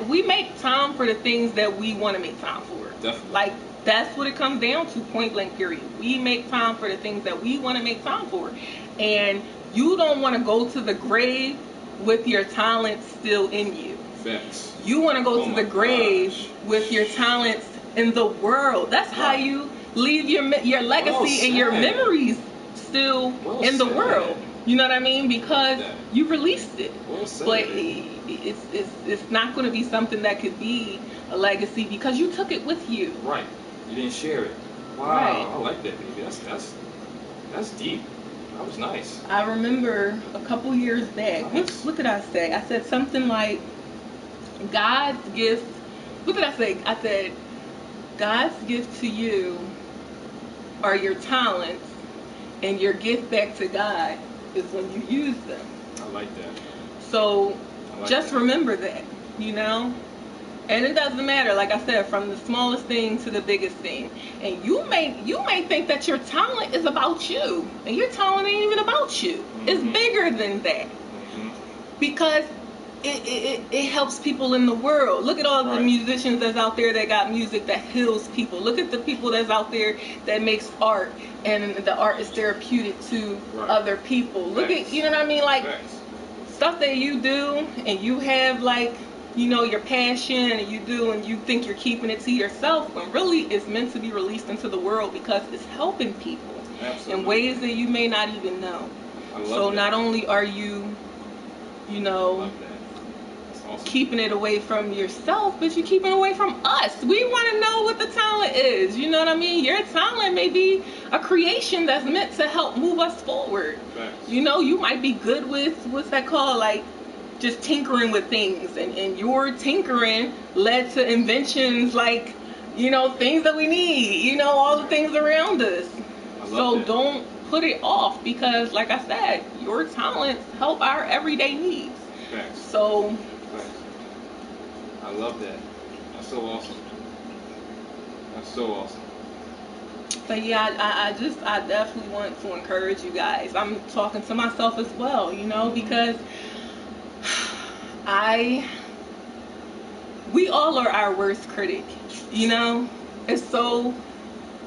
we make time for the things that we want to make time for. Definitely. Like, that's what it comes down to, point blank period. We make time for the things that we want to make time for. And you don't want to go to the grave with your talents still in you. Facts. You want to go to the grave with your talents in the world. That's how you leave your legacy and your memories still in the world. You know what I mean? Because you released it. But it's not going to be something that could be a legacy because you took it with you. Right. You didn't share it. Wow. Right. I like that, baby. That's deep. That was nice. I remember a couple years back. Nice. What did I say? I said something like, God's gift. What did I say? I said, God's gift to you are your talents, and your gift back to God is when you use them. I like that. So just remember that, And it doesn't matter, like I said, from the smallest thing to the biggest thing. And you may think that your talent is about you, and your talent ain't even about you. It's bigger than that, because it helps people in the world. Look at all the musicians that's out there that got music that heals people. Look at the people that's out there that makes art, and the art is therapeutic to other people. Look at, you know what I mean, like stuff that you do, and you have, like, you know, your passion, and you do, and you think you're keeping it to yourself, when really it's meant to be released into the world, because it's helping people in ways that you may not even know. So not only are you, you know, keeping it away from yourself, but you're keeping it away from us. We want to know what the talent is. You know what I mean? Your talent may be a creation that's meant to help move us forward. You know, you might be good with, what's that called, like, just tinkering with things, and your tinkering led to inventions, like, you know, things that we need, you know, all the things around us. So don't put it off, because, like I said, your talents help our everyday needs. So I love that. That's so awesome. That's so awesome. So yeah, I definitely want to encourage you guys. I'm talking to myself as well, you know, because we all are our worst critic, you know. It's so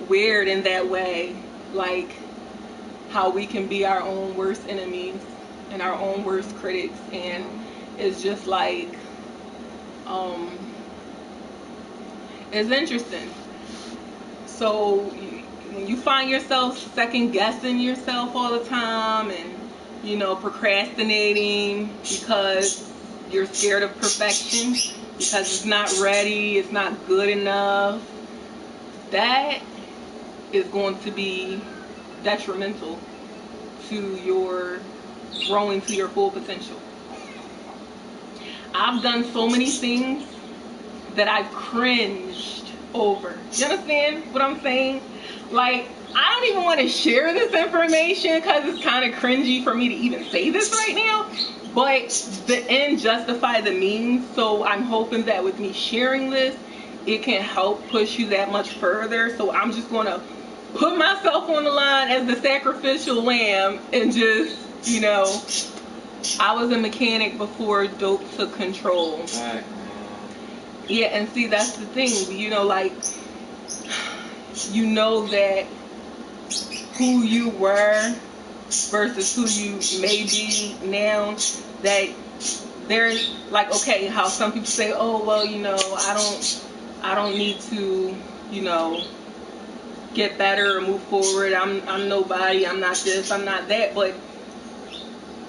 weird in that way, like how we can be our own worst enemies and our own worst critics. And it's just like, it's interesting. So when you find yourself second guessing yourself all the time, and, you know, procrastinating because you're scared of perfection, because it's not ready, it's not good enough, that is going to be detrimental to your growing to your full potential. I've done so many things that I've cringed over. You understand what I'm saying? Like, I don't even want to share this information because it's kind of cringy for me to even say this right now. But the end justify the means. So I'm hoping that with me sharing this, it can help push you that much further. So I'm just going to put myself on the line as the sacrificial lamb, and just, you know, I was a mechanic before dope took control. Yeah, and see, that's the thing, you know, like, you know that who you were versus who you may be now, that there's, like, okay, how some people say, oh, well, you know, I don't need to, you know, get better or move forward. I'm nobody. I'm not this. I'm not that. But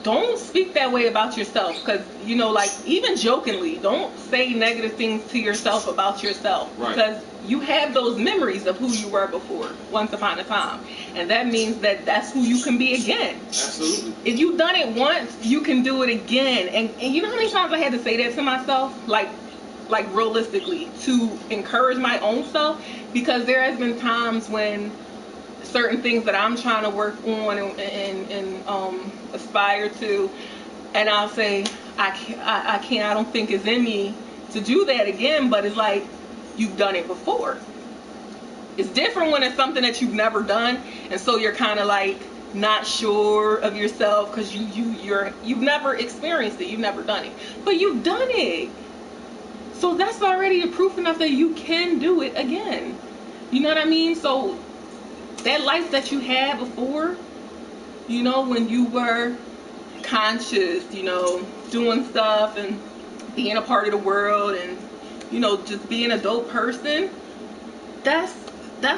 don't speak that way about yourself, because, you know, like, even jokingly, don't say negative things to yourself about yourself, because you have those memories of who you were before, once upon a time, and that means that that's who you can be again. Absolutely. If you've done it once, you can do it again. And you know how many times I had to say that to myself, like realistically, to encourage my own self, because there has been times when certain things that I'm trying to work on and aspire to, and I'll say, I can't, I don't think it's in me to do that again. But it's like, you've done it before. It's different when it's something that you've never done, and so you're kind of like not sure of yourself because you've never experienced it, you've never done it, but you've done it. So that's already a proof enough that you can do it again. You know what I mean? So that life that you had before, you know, when you were conscious, you know, doing stuff and being a part of the world, and, you know, just being a dope person, that's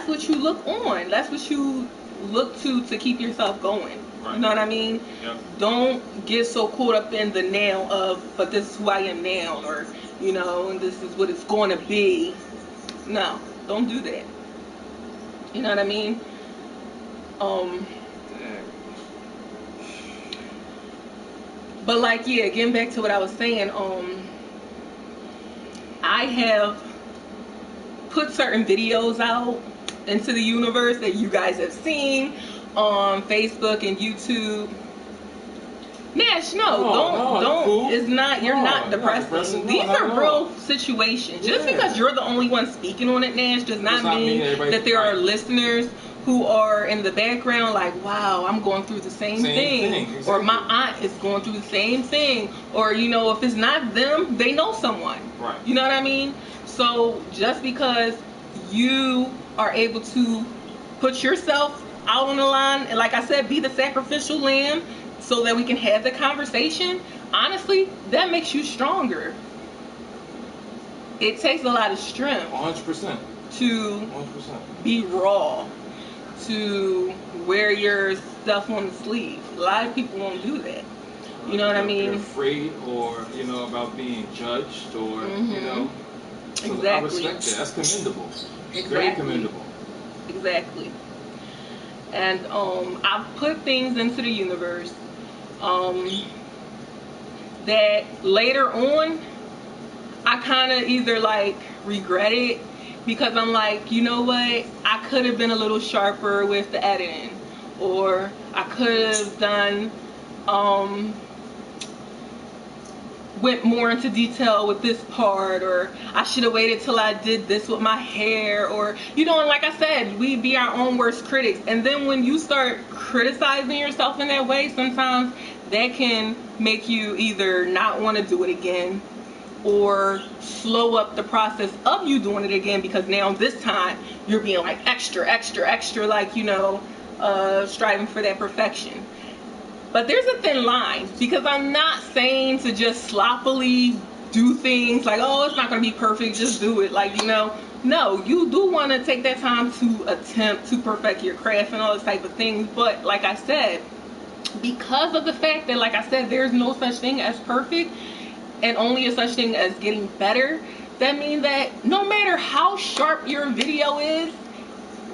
what you look on. That's what you look to keep yourself going. Right. You know what I mean? Yep. Don't get so caught up in the now of, but this is who I am now, or, you know, and this is what it's going to be. No, don't do that. You know what I mean? But, like, yeah, getting back to what I was saying, I have put certain videos out into the universe that you guys have seen on Facebook and YouTube, Nash, no, No, don't. cool. It's not. You're No, not you're not depressing. depressing. No, These not are at real all. situations. Just Yeah. because you're the only one speaking on it, Nash, does not not mean mean everybody- that there are right. listeners who are in the background like, wow, I'm going through the same thing. Exactly. Or my aunt is going through the same thing. Or, you know, if it's not them, they know someone. Right. You know what I mean? So just because you are able to put yourself out on the line, and like I said, be the sacrificial lamb so that we can have the conversation, honestly, that makes you stronger. It takes a lot of strength 100%. to 100%. be raw, to wear your stuff on the sleeve. A lot of people won't do that. You know what I mean? They're afraid, or you know, about being judged, or you know. So Exactly. I respect that. That's commendable. Exactly. Very commendable. Exactly. And I've put things into the universe that later on I kind of either like regret it, because I'm like, you know what, I could have been a little sharper with the editing, or I could have done went more into detail with this part, or I should have waited till I did this with my hair, or you know, and like I said, we be our own worst critics. And then when you start criticizing yourself in that way, sometimes that can make you either not want to do it again, or slow up the process of you doing it again, because now this time you're being like extra, like, you know, striving for that perfection. But there's a thin line, because I'm not saying to just sloppily do things like, oh, it's not going to be perfect, just do it. Like, you know, no, you do want to take that time to attempt to perfect your craft and all this type of things. But like I said, because of the fact that, like I said, there's no such thing as perfect and only a such thing as getting better, that means that no matter how sharp your video is,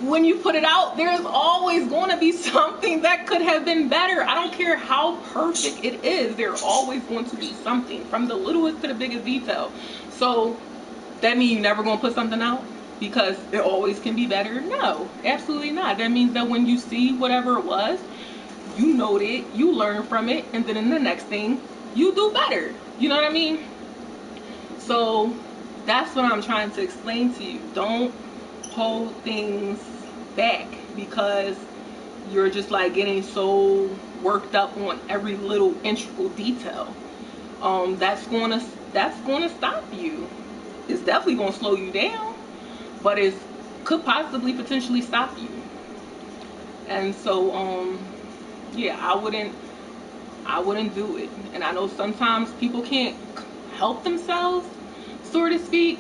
when you put it out, there's always going to be something that could have been better. I don't care how perfect it is, there's always going to be something, from the littlest to the biggest detail. So that means you're never going to put something out because it always can be better? No, absolutely not. That means that when you see whatever it was, you note it, you learn from it, and then in the next thing you do better. You know what I mean? So that's what I'm trying to explain to you. Don't hold things back because you're just like getting so worked up on every little integral detail. That's gonna stop you. It's definitely gonna slow you down, but it could possibly potentially stop you. And so yeah, I wouldn't do it. And I know sometimes people can't help themselves, so to speak,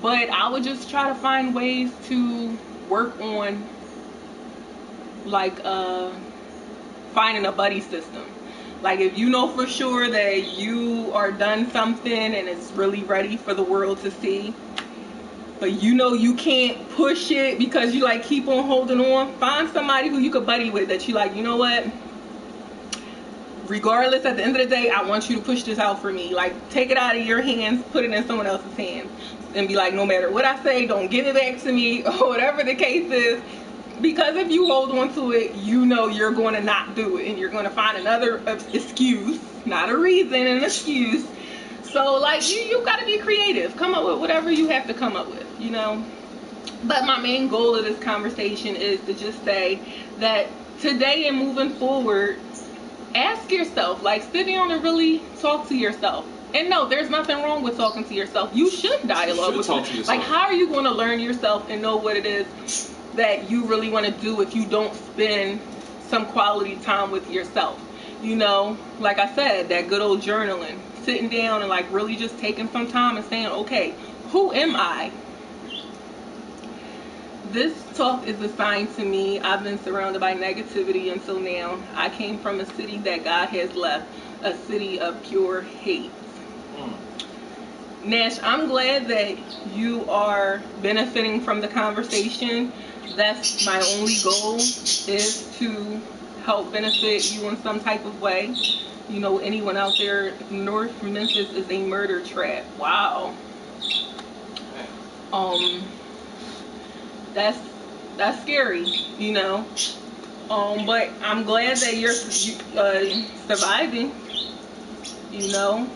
but I would just try to find ways to work on, like, finding a buddy system. Like, if you know for sure that you are done something and it's really ready for the world to see, but you know you can't push it because you like keep on holding on, find somebody who you could buddy with, that you like, you know what, regardless, at the end of the day, I want you to push this out for me. Like, take it out of your hands, put it in someone else's hands, and be like, no matter what I say, don't give it back to me, or whatever the case is. Because if you hold on to it, you know you're going to not do it, and you're going to find another excuse, not a reason, an excuse. So, like, you got to be creative. Come up with whatever you have to come up with, you know. But my main goal of this conversation is to just say that today and moving forward, ask yourself, like, sit down and really talk to yourself. And no, there's nothing wrong with talking to yourself. You should dialogue with yourself. Like, how are you going to learn yourself and know what it is that you really want to do if you don't spend some quality time with yourself? You know, like I said, that good old journaling, sitting down and like really just taking some time and saying, okay, who am I? This talk is assigned to me. I've been surrounded by negativity until now. I came from a city that God has left, a city of pure hate. Nash, I'm glad that you are benefiting from the conversation. That's my only goal, is to help benefit you in some type of way. You know, anyone out there, North Memphis is a murder trap. Wow. That's scary, you know. But I'm glad that you're surviving, you know.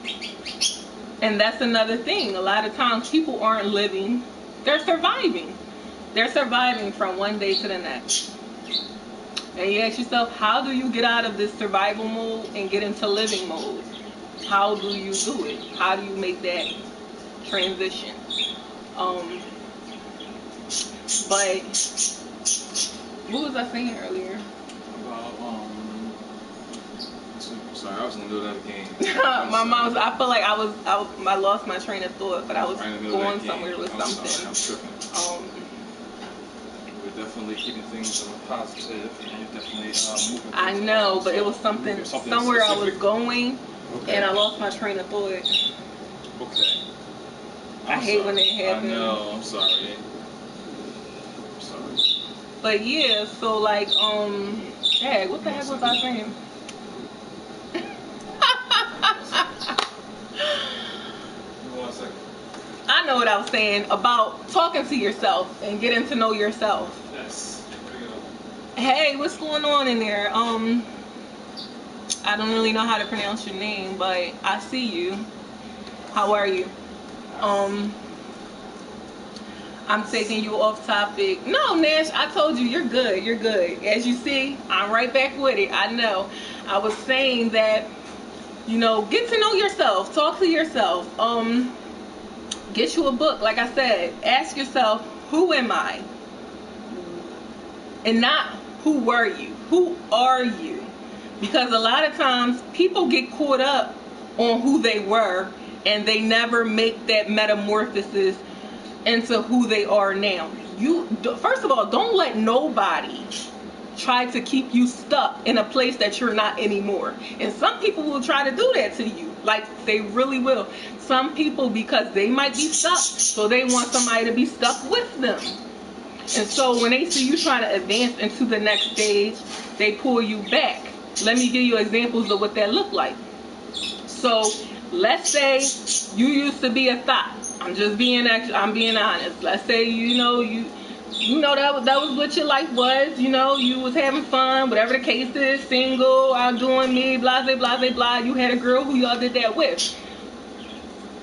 And that's another thing. A lot of times people aren't living, they're surviving. They're surviving from one day to the next. And you ask yourself, how do you get out of this survival mode and get into living mode? How do you do it? How do you make that transition? But what was I saying earlier? About sorry, I was in the middle of that game. I feel like I lost my train of thought, but I was going somewhere with something. Sorry, I'm tripping. We're definitely keeping things on a positive, and we're definitely moving. I know, but it was somewhere specific. I was going, okay. and I lost my train of thought. Okay. I hate when it happens. I know. I'm sorry. But yeah, so like, dang, what the heck was I saying? I know what I was saying about talking to yourself and getting to know yourself. Yes. There we go. Hey, what's going on in there? I don't really know how to pronounce your name, but I see you. How are you? I'm taking you off topic. No, Nash, I told you, you're good. You're good. As you see, I'm right back with it. I know. I was saying that, you know, get to know yourself. Talk to yourself. Get you a book. Like I said, ask yourself, who am I? And not who were you. Who are you? Because a lot of times people get caught up on who they were and they never make that metamorphosis into who they are now. You, first of all, don't let nobody try to keep you stuck in a place that you're not anymore. And some people will try to do that to you. Like, they really will. Some people, because they might be stuck, so they want somebody to be stuck with them. And so when they see you trying to advance into the next stage, they pull you back. Let me give you examples of what that looked like. So let's say you used to be a thought. I'm being honest. Let's say you know that was what your life was. You know, you was having fun, whatever the case is, single, outdoing me, blah blah blah blah blah. You had a girl who y'all did that with,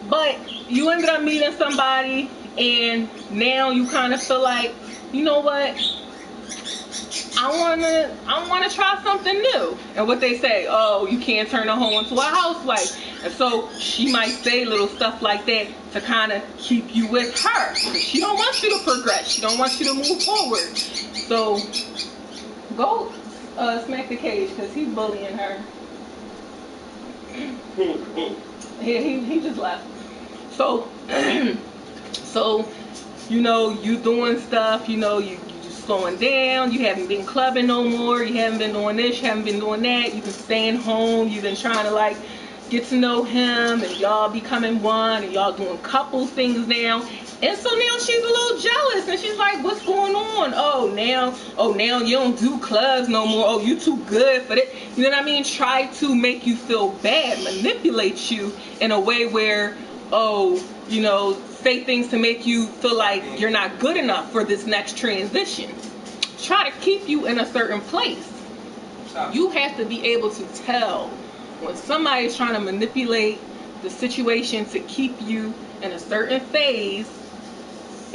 but you ended up meeting somebody, and now you kind of feel like, you know what? I wanna try something new. And what they say, oh, you can't turn a hoe into a housewife. And so she might say little stuff like that to kind of keep you with her. She don't want you to progress. She don't want you to move forward. So go smack the cage, because he's bullying her. He just left. So so, you know, you doing stuff, you know, you slowing down, you haven't been clubbing no more, you haven't been doing this, you haven't been doing that, you've been staying home, you've been trying to like get to know him, and y'all becoming one, and y'all doing couple things now. And so now she's a little jealous, and she's like, what's going on? Oh now you don't do clubs no more. Oh, you too good for that. You know what I mean? Try to make you feel bad, manipulate you in a way where, oh, you know, say things to make you feel like you're not good enough for this next transition. Try to keep you in a certain place. You have to be able to tell when somebody is trying to manipulate the situation to keep you in a certain phase,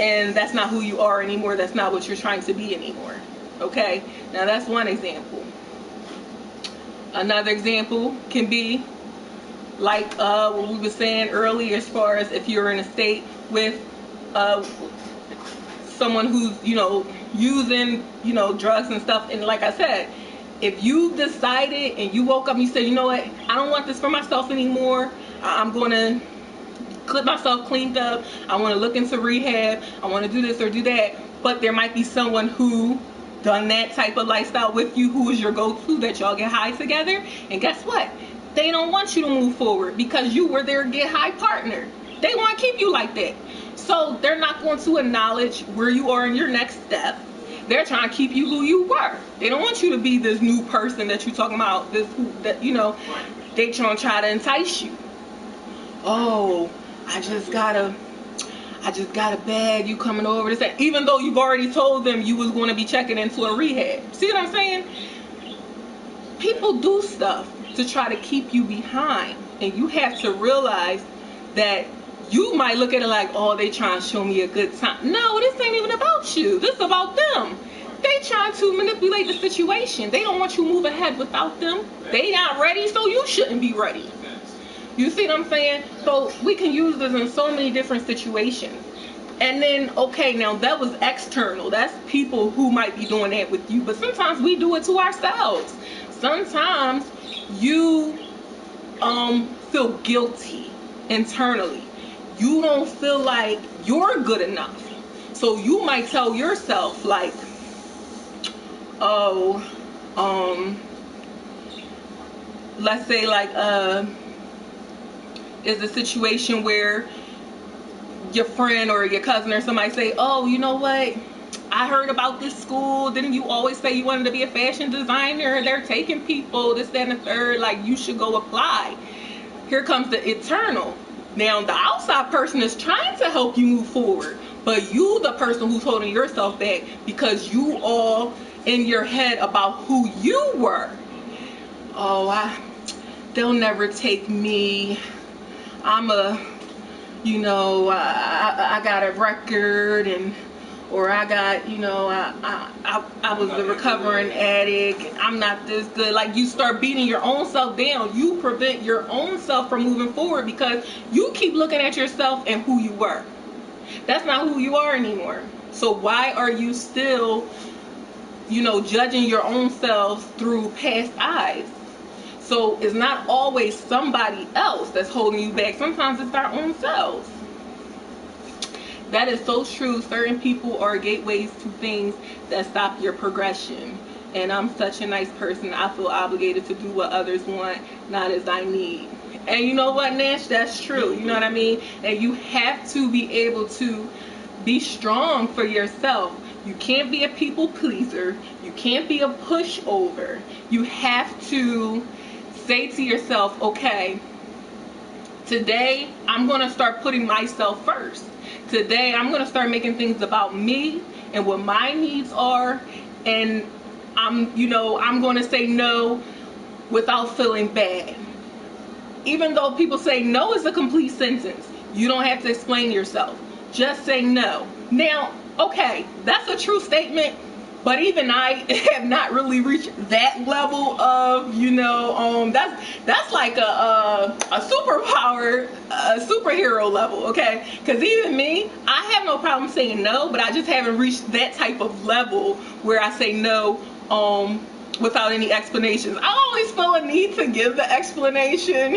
and that's not who you are anymore. That's not what you're trying to be anymore. Okay? Now that's one example. Another example can be like what we were saying earlier, as far as if you're in a state with someone who's, you know, using, you know, drugs and stuff. And like I said, if you decided and you woke up and you said, you know what, I don't want this for myself anymore, I'm going to get myself cleaned up, I want to look into rehab, I want to do this or do that, but there might be someone who done that type of lifestyle with you, who is your go-to, that y'all get high together, and guess what? They don't want you to move forward because you were their get high partner. They want to keep you like that. So they're not going to acknowledge where you are in your next step. They're trying to keep you who you were. They don't want you to be this new person that you're talking about, this who, that, you know, they try to entice you. Oh, I I just got a bag, you coming over this, even though you've already told them you was going to be checking into a rehab. See what I'm saying? People do stuff to try to keep you behind, and you have to realize that you might look at it like, oh, they trying to show me a good time. No, this ain't even about you. This is about them. They trying to manipulate the situation. They don't want you to move ahead without them. They not ready, so you shouldn't be ready. You see what I'm saying? So we can use this in so many different situations. And then, okay, now that was external. That's people who might be doing that with you. But sometimes we do it to ourselves. Sometimes you feel guilty internally. You don't feel like you're good enough. So you might tell yourself like, oh, let's say like is a situation where your friend or your cousin or somebody say, oh, you know what, I heard about this school, didn't you always say you wanted to be a fashion designer? They're taking people, this, that, and the third, like you should go apply. Here comes the eternal. Now the outside person is trying to help you move forward, but you the person who's holding yourself back because you all in your head about who you were. Oh, they'll never take me. I'm a, you know, I got a record, and or I got, you know, I was a recovering addict. I'm not this good. Like you start beating your own self down. You prevent your own self from moving forward because you keep looking at yourself and who you were. That's not who you are anymore. So why are you still, you know, judging your own self through past eyes? So it's not always somebody else that's holding you back. Sometimes it's our own selves. That is so true. Certain people are gateways to things that stop your progression. And I'm such a nice person. I feel obligated to do what others want, not as I need. And you know what, Nash? That's true. You know what I mean? And you have to be able to be strong for yourself. You can't be a people pleaser. You can't be a pushover. You have to say to yourself, okay, today I'm going to start putting myself first. Today I'm going to start making things about me and what my needs are, and I'm going to say no without feeling bad. Even though people say no is a complete sentence, you don't have to explain yourself. Just say no. Now, okay, that's a true statement, but even I have not really reached that level of, you know, that's like a superpower, a superhero level, okay? Because even me, I have no problem saying no, but I just haven't reached that type of level where I say no without any explanations. I always feel a need to give the explanation.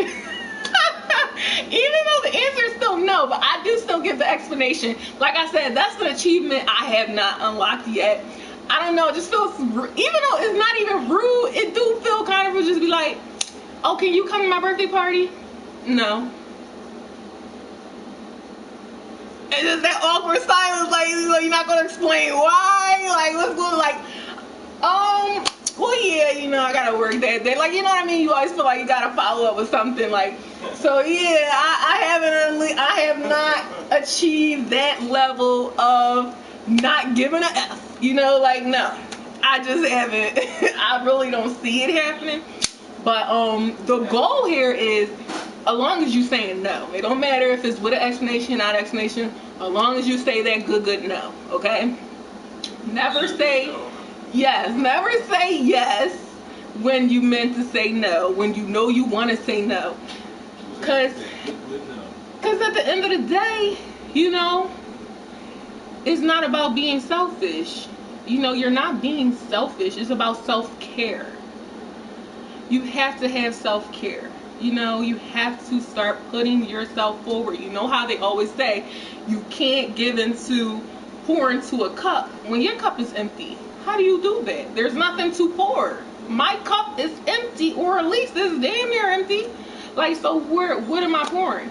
Even though the answer is still no, but I do still give the explanation. Like I said, that's an achievement I have not unlocked yet. I don't know, it just feels, even though it's not even rude, it do feel kind of rude just be like, oh, can you come to my birthday party? No. It's just that awkward silence, like you're not going to explain why, like what's going, like, well, yeah, you know, I gotta work that day. Like, you know what I mean? You always feel like you gotta follow up with something. Like, so yeah, I have not achieved that level of not giving a F. You know, like, no, I just haven't. I really don't see it happening. But the goal here is, as long as you saying no, it don't matter if it's with an explanation, not explanation. As long as you say that good no, okay? Never say. Yes, never say yes when you meant to say no, when you know you want to say no. Because at the end of the day, you know, it's not about being selfish. You know, you're not being selfish. It's about self-care. You have to have self-care. You know, you have to start putting yourself forward. You know how they always say, you can't pour into a cup when your cup is empty. How do you do that? There's nothing to pour. My cup is empty, or at least it's damn near empty. Like, so what am I pouring?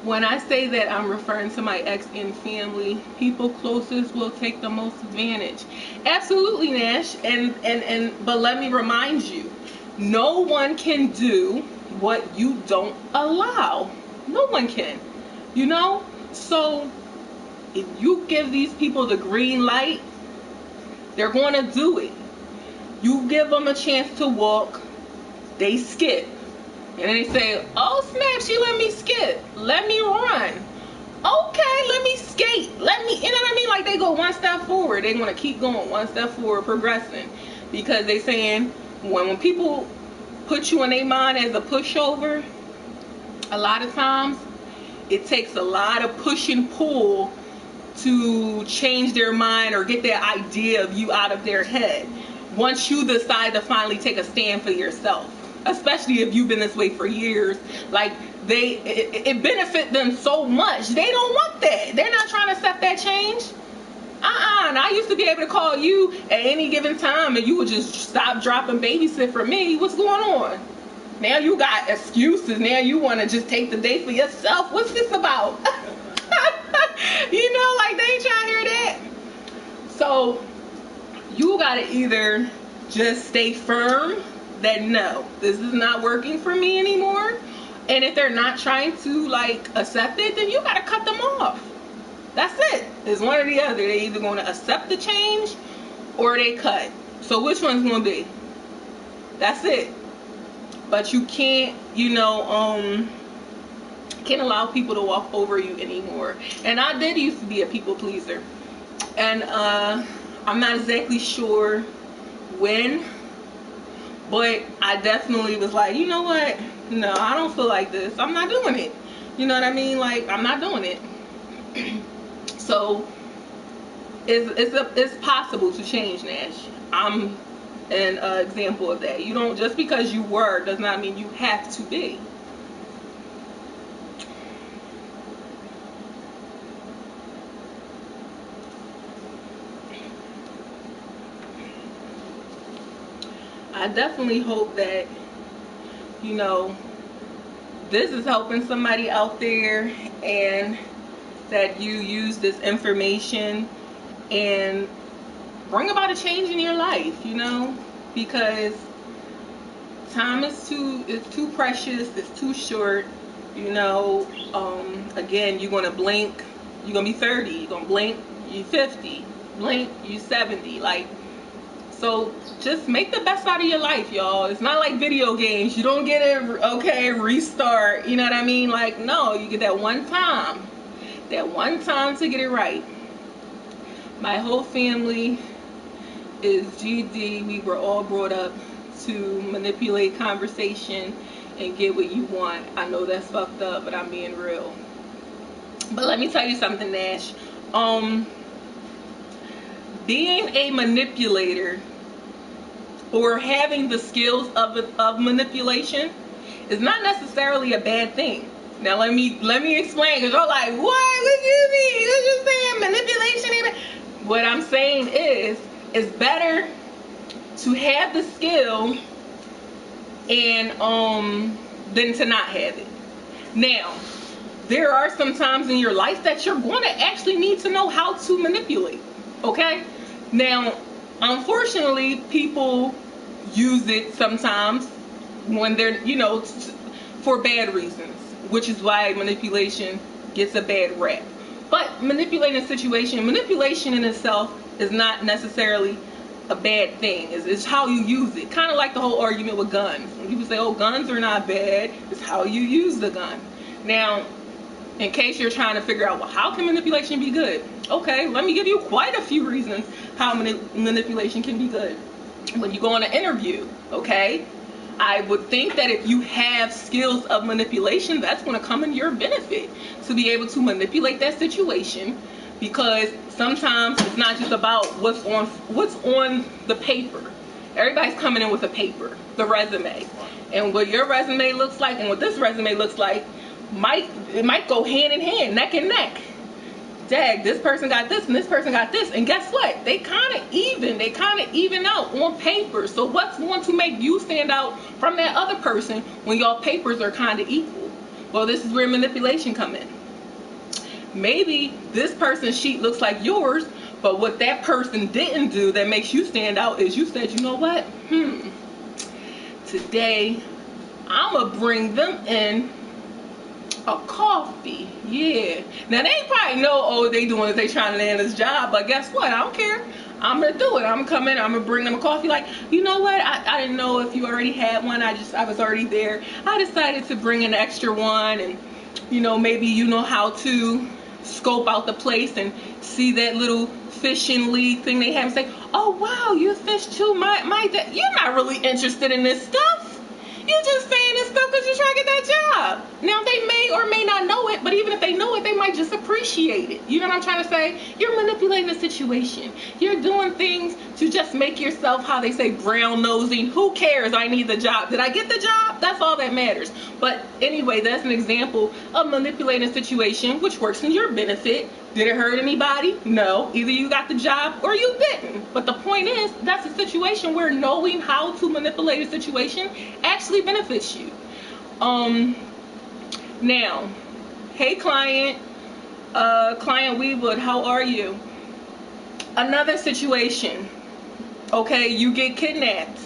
When I say that, I'm referring to my ex and family. People closest will take the most advantage. Absolutely, Nash. But let me remind you, no one can do what you don't allow. No one can. You know? So if you give these people the green light, they're going to do it. You give them a chance to walk, they skip. And then they say, oh snap, she let me skip. Let me run. Okay, let me skate. Let me, you know what I mean? Like they go one step forward. They want to keep going one step forward, progressing. Because they saying when people put you in their mind as a pushover, a lot of times it takes a lot of push and pull to change their mind or get that idea of you out of their head. Once you decide to finally take a stand for yourself, especially if you've been this way for years, like it benefit them so much, they don't want that. They're not trying to accept that change. And I used to be able to call you at any given time and you would just stop, drop, and babysit for me. What's going on? Now you got excuses. Now you want to just take the day for yourself. What's this about? You know, like they ain't trying to hear that. So you got to either just stay firm that no, this is not working for me anymore. And if they're not trying to like accept it, then you got to cut them off. That's it. It's one or the other. They're either going to accept the change or they cut. So which one's going to be? That's it. But you can't, you know, can't allow people to walk over you anymore. And I did used to be a people pleaser. And I'm not exactly sure when, but I definitely was like, you know what? No, I don't feel like this. I'm not doing it. You know what I mean? Like, I'm not doing it. So it's possible to change, Nash. I'm an example of that. You don't, just because you were does not mean you have to be. I definitely hope that, you know, this is helping somebody out there and that you use this information and bring about a change in your life, you know, because time is too precious, it's too short, you know. Again, you're gonna blink, you're gonna be 30, you're gonna blink, you're 50, blink, you're 70, like, so just make the best out of your life, y'all. It's not like video games. You don't get it, okay, restart, you know what I mean? Like, no, you get that one time to get it right. My whole family is GD. We were all brought up to manipulate conversation and get what you want. I know that's fucked up, but I'm being real. But let me tell you something, Nash. Being a manipulator or having the skills of manipulation is not necessarily a bad thing. Now let me explain, because you're like, what do you mean? You're just saying manipulation. What I'm saying is, it's better to have the skill and than to not have it. Now, there are some times in your life that you're going to actually need to know how to manipulate. Okay? Now, unfortunately, people use it sometimes when they're, you know, for bad reasons, which is why manipulation gets a bad rap. But manipulating a situation, manipulation in itself is not necessarily a bad thing. It's how you use it. Kind of like the whole argument with guns. When people say, oh, guns are not bad, it's how you use the gun. Now, in case you're trying to figure out, well, how can manipulation be good? Okay, let me give you quite a few reasons how manipulation can be good. When you go on an interview, okay, I would think that if you have skills of manipulation, that's going to come in your benefit to be able to manipulate that situation, because sometimes it's not just about what's on the paper. Everybody's coming in with a paper, the resume, and what your resume looks like and what this resume looks like might go hand in hand, neck and neck. Dag, this person got this and this person got this, and guess what? They kind of even out on paper. So what's going to make you stand out from that other person when y'all papers are kind of equal? Well, this is where manipulation come in. Maybe this person's sheet looks like yours, but what that person didn't do that makes you stand out is you said, you know what? Today I'm gonna bring them in A coffee, yeah. Now they probably know, oh, they doing it, they trying to land this job, but guess what? I don't care. I'm gonna do it. I'm gonna come in, I'm gonna bring them a coffee. Like, you know what? I didn't know if you already had one. I was already there. I decided to bring an extra one, and maybe you know how to scope out the place and see that little fishing league thing they have and say, oh wow, you fish too. You're not really interested in this stuff. You're just saying this stuff because you're trying to get that job. Now, they may or may not know it, but even if they know it, they might just appreciate it. You know what I'm trying to say? You're manipulating the situation. You're doing things to just make yourself, how they say, brown nosing. Who cares? I need the job. Did I get the job? That's all that matters. But anyway, that's an example of manipulating a situation, which works in your benefit. Did it hurt anybody? No. Either you got the job or you didn't. But the point is, that's a situation where knowing how to manipulate a situation actually benefits you. Now, hey client, client Weewood, how are you? Another situation. Okay, you get kidnapped.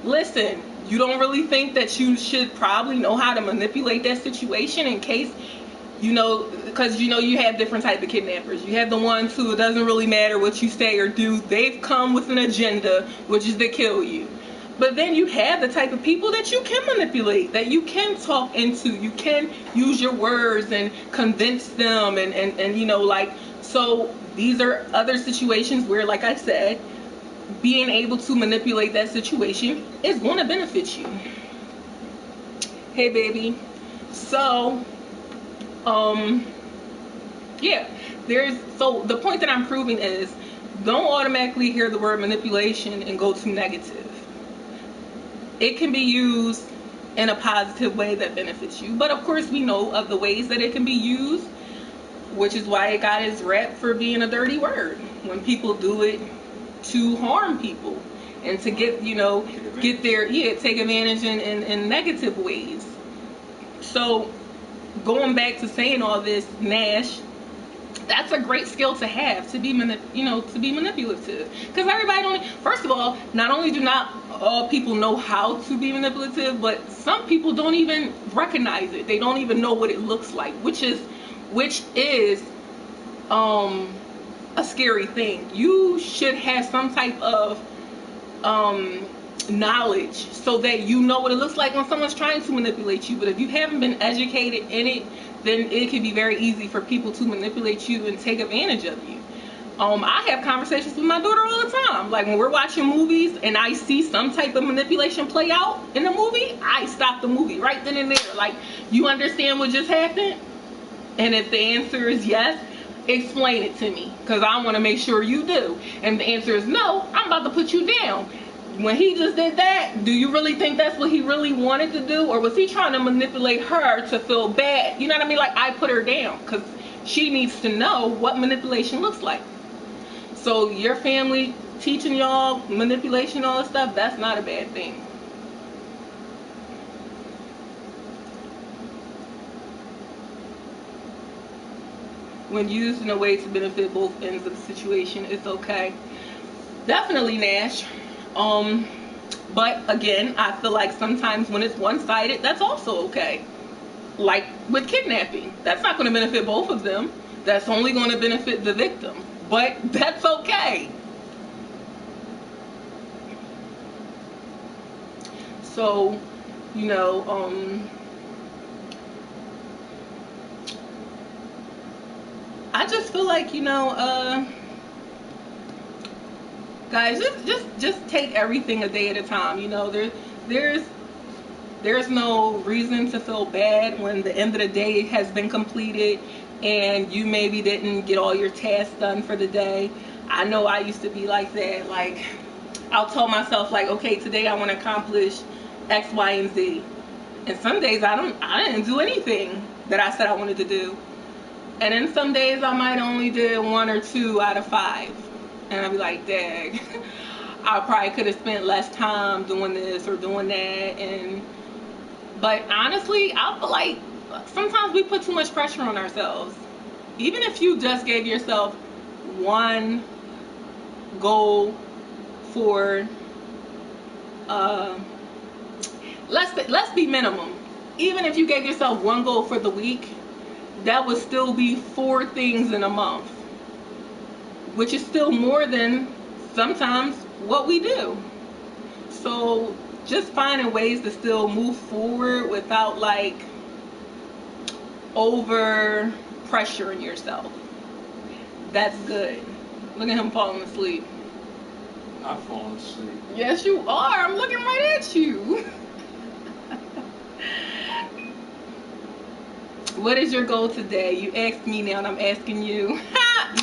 Listen, you don't really think that you should probably know how to manipulate that situation in case, because you have different type of kidnappers. You have the ones who it doesn't really matter what you say or do. They've come with an agenda, which is to kill you. But then you have the type of people that you can manipulate, that you can talk into. You can use your words and convince them, and so these are other situations where, like I said, being able to manipulate that situation is going to benefit you. Hey baby. So yeah, so the point that I'm proving is, don't automatically hear the word manipulation and go to negative. It can be used in a positive way that benefits you, but of course we know of the ways that it can be used, which is why it got its rep for being a dirty word, when people do it to harm people and to get take advantage in negative ways. So going back to saying all this, Nash, that's a great skill to have, to be manipulative, because everybody don't. First of all, not only do not all people know how to be manipulative, but some people don't even recognize it. They don't even know what it looks like, which is a scary thing. You should have some type of knowledge so that you know what it looks like when someone's trying to manipulate you. But if you haven't been educated in it, then it can be very easy for people to manipulate you and take advantage of you. I have conversations with my daughter all the time. Like, when we're watching movies and I see some type of manipulation play out in the movie, I stop the movie right then and there. Like, you understand what just happened? And if the answer is yes, explain it to me, because I want to make sure you do. And if the answer is no, I'm about to put you down. When he just did that, do you really think that's what he really wanted to do? Or was he trying to manipulate her to feel bad? You know what I mean? Like, I put her down because she needs to know what manipulation looks like. So your family teaching y'all manipulation, all that stuff, that's not a bad thing. When used in a way to benefit both ends of the situation, it's okay. Definitely, Nash. But again, I feel like sometimes when it's one-sided, that's also okay. Like with kidnapping, that's not going to benefit both of them. That's only going to benefit the victim. But that's okay. So, I just feel like, guys, just take everything a day at a time. There's no reason to feel bad when the end of the day has been completed and you maybe didn't get all your tasks done for the day. I know I used to be like that. Like, I'll tell myself, like, okay, today I want to accomplish X, Y, and Z. And some days I didn't do anything that I said I wanted to do. And then some days I might only did 1 or 2 out of 5. And I'll be like, dang, I probably could have spent less time doing this or doing that. But honestly, I feel like sometimes we put too much pressure on ourselves. Even if you just gave yourself one goal for, let's be minimum. even if you gave yourself one goal for the week, that would still be 4 things in a month, which is still more than sometimes what we do. So just finding ways to still move forward without like over pressuring yourself. That's good. Look at him falling asleep. Not falling asleep. Yes, you are. I'm looking right at you. What is your goal today? You asked me now and I'm asking you.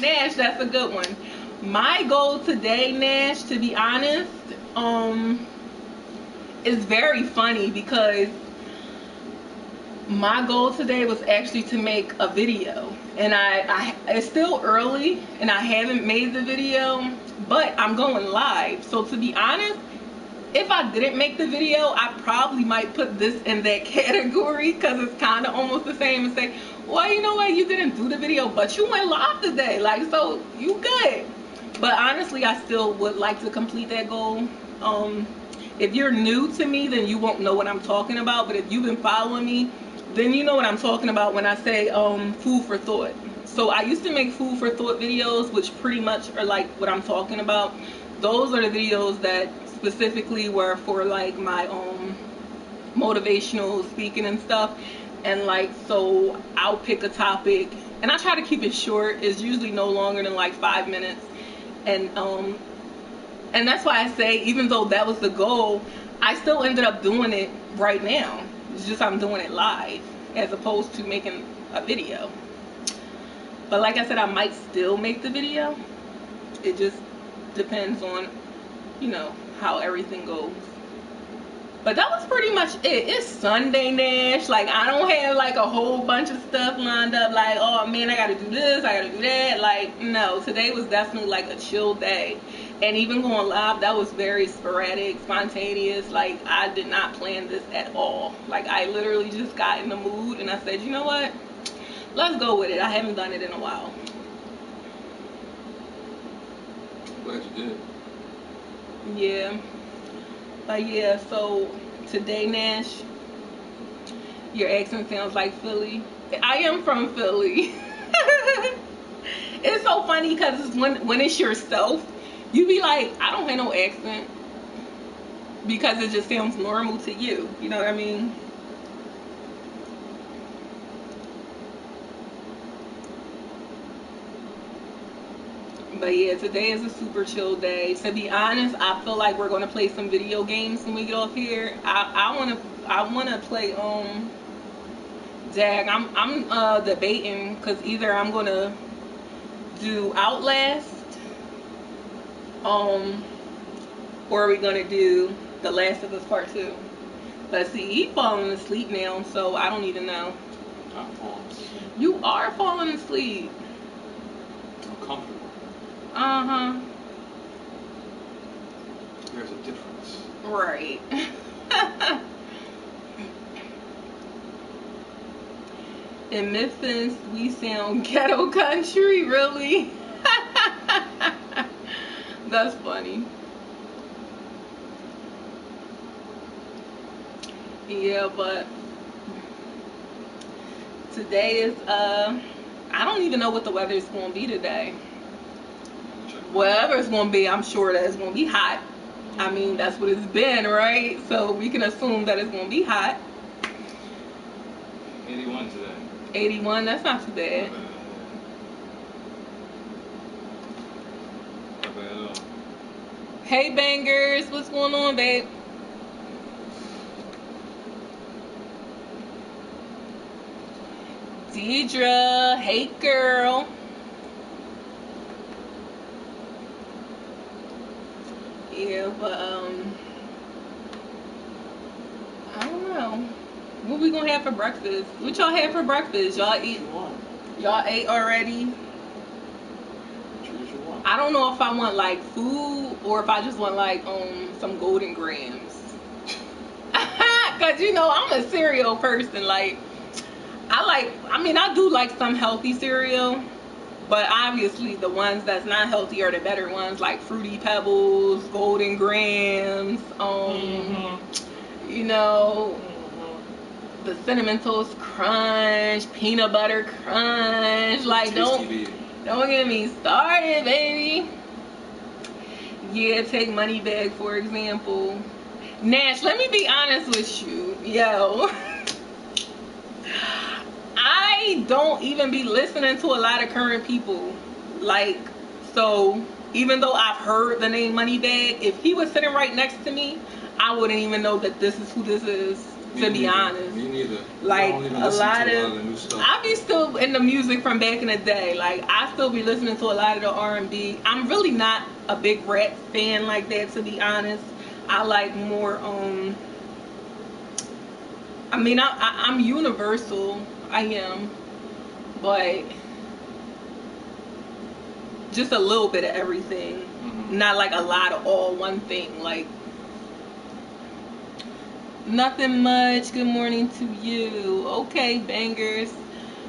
Nash, that's a good one. My goal today, Nash, to be honest, is very funny because my goal today was actually to make a video. And it's still early and I haven't made the video, but I'm going live. So to be honest, if I didn't make the video, I probably might put this in that category because it's kind of almost the same and say, well, you know what, you didn't do the video, but you went live today. Like, so you good. But honestly, I still would like to complete that goal. If you're new to me, then you won't know what I'm talking about. But if you've been following me, then you know what I'm talking about when I say food for thought. So I used to make food for thought videos, which pretty much are like what I'm talking about. Those are the videos that specifically were for like my motivational speaking and stuff. And like, so I'll pick a topic and I try to keep it short. It's usually no longer than like 5 minutes. And that's why I say, even though that was the goal, I still ended up doing it right now. It's just I'm doing it live as opposed to making a video. But like I said, I might still make the video. It just depends on, you know, how everything goes. But that was pretty much it. It's Sunday, Nash. Like, I don't have like a whole bunch of stuff lined up. Like, oh man, I gotta do this, I gotta do that. Like, no, today was definitely like a chill day. And even going live, that was very sporadic, spontaneous. Like, I did not plan this at all. Like, I literally just got in the mood and I said, you know what? Let's go with it. I haven't done it in a while. Glad you did. Yeah. But yeah, so today, Nash, your accent sounds like Philly. I am from Philly. It's so funny because when it's yourself, you be like, I don't have no accent. Because it just sounds normal to you. You know what I mean? But yeah, today is a super chill day. To be honest, I feel like we're gonna play some video games when we get off here. I wanna play I'm debating because either I'm gonna do Outlast, or are we gonna do The Last of Us Part 2? But see, he's falling asleep now, so I don't even know. I'm falling asleep. You are falling asleep. I'm comfortable. Uh-huh. There's a difference. Right. In Memphis, we sound ghetto country, really? That's funny. Yeah, but today is, I don't even know what the weather is going to be today. Whatever it's going to be, I'm sure that it's going to be hot. I mean, that's what it's been, right? So we can assume that it's going to be hot. 81 today. 81, that's not too bad. Not bad at all. Hey, bangers, what's going on, babe? Deidre, hey, girl. Yeah, but I don't know. What we gonna have for breakfast? What y'all have for breakfast? Y'all eat? Y'all ate already? Choose your one. I don't know if I want like food or if I just want like some golden grams. Cause you know I'm a cereal person. Like I do like some healthy cereal. But obviously the ones that's not healthy are the better ones, like Fruity Pebbles, Golden Grams, you know, the cinnamon toast crunch, peanut butter crunch. Like, don't get me started, baby. Yeah, take money bag for example. Nash, let me be honest with you. Yo, I don't even be listening to a lot of current people. Like, so even though I've heard the name Moneybag, if he was sitting right next to me, I wouldn't even know that this is who this is. To be honest, me neither. Like a lot of new stuff. I be still in the music from back in the day. Like I still be listening to a lot of the R&B. I'm really not a big rap fan like that, to be honest. I like more. I mean, I'm universal. I am, but just a little bit of everything. Mm-hmm. Not like a lot of all one thing. Like. Nothing much. Good morning to you. Okay, bangers.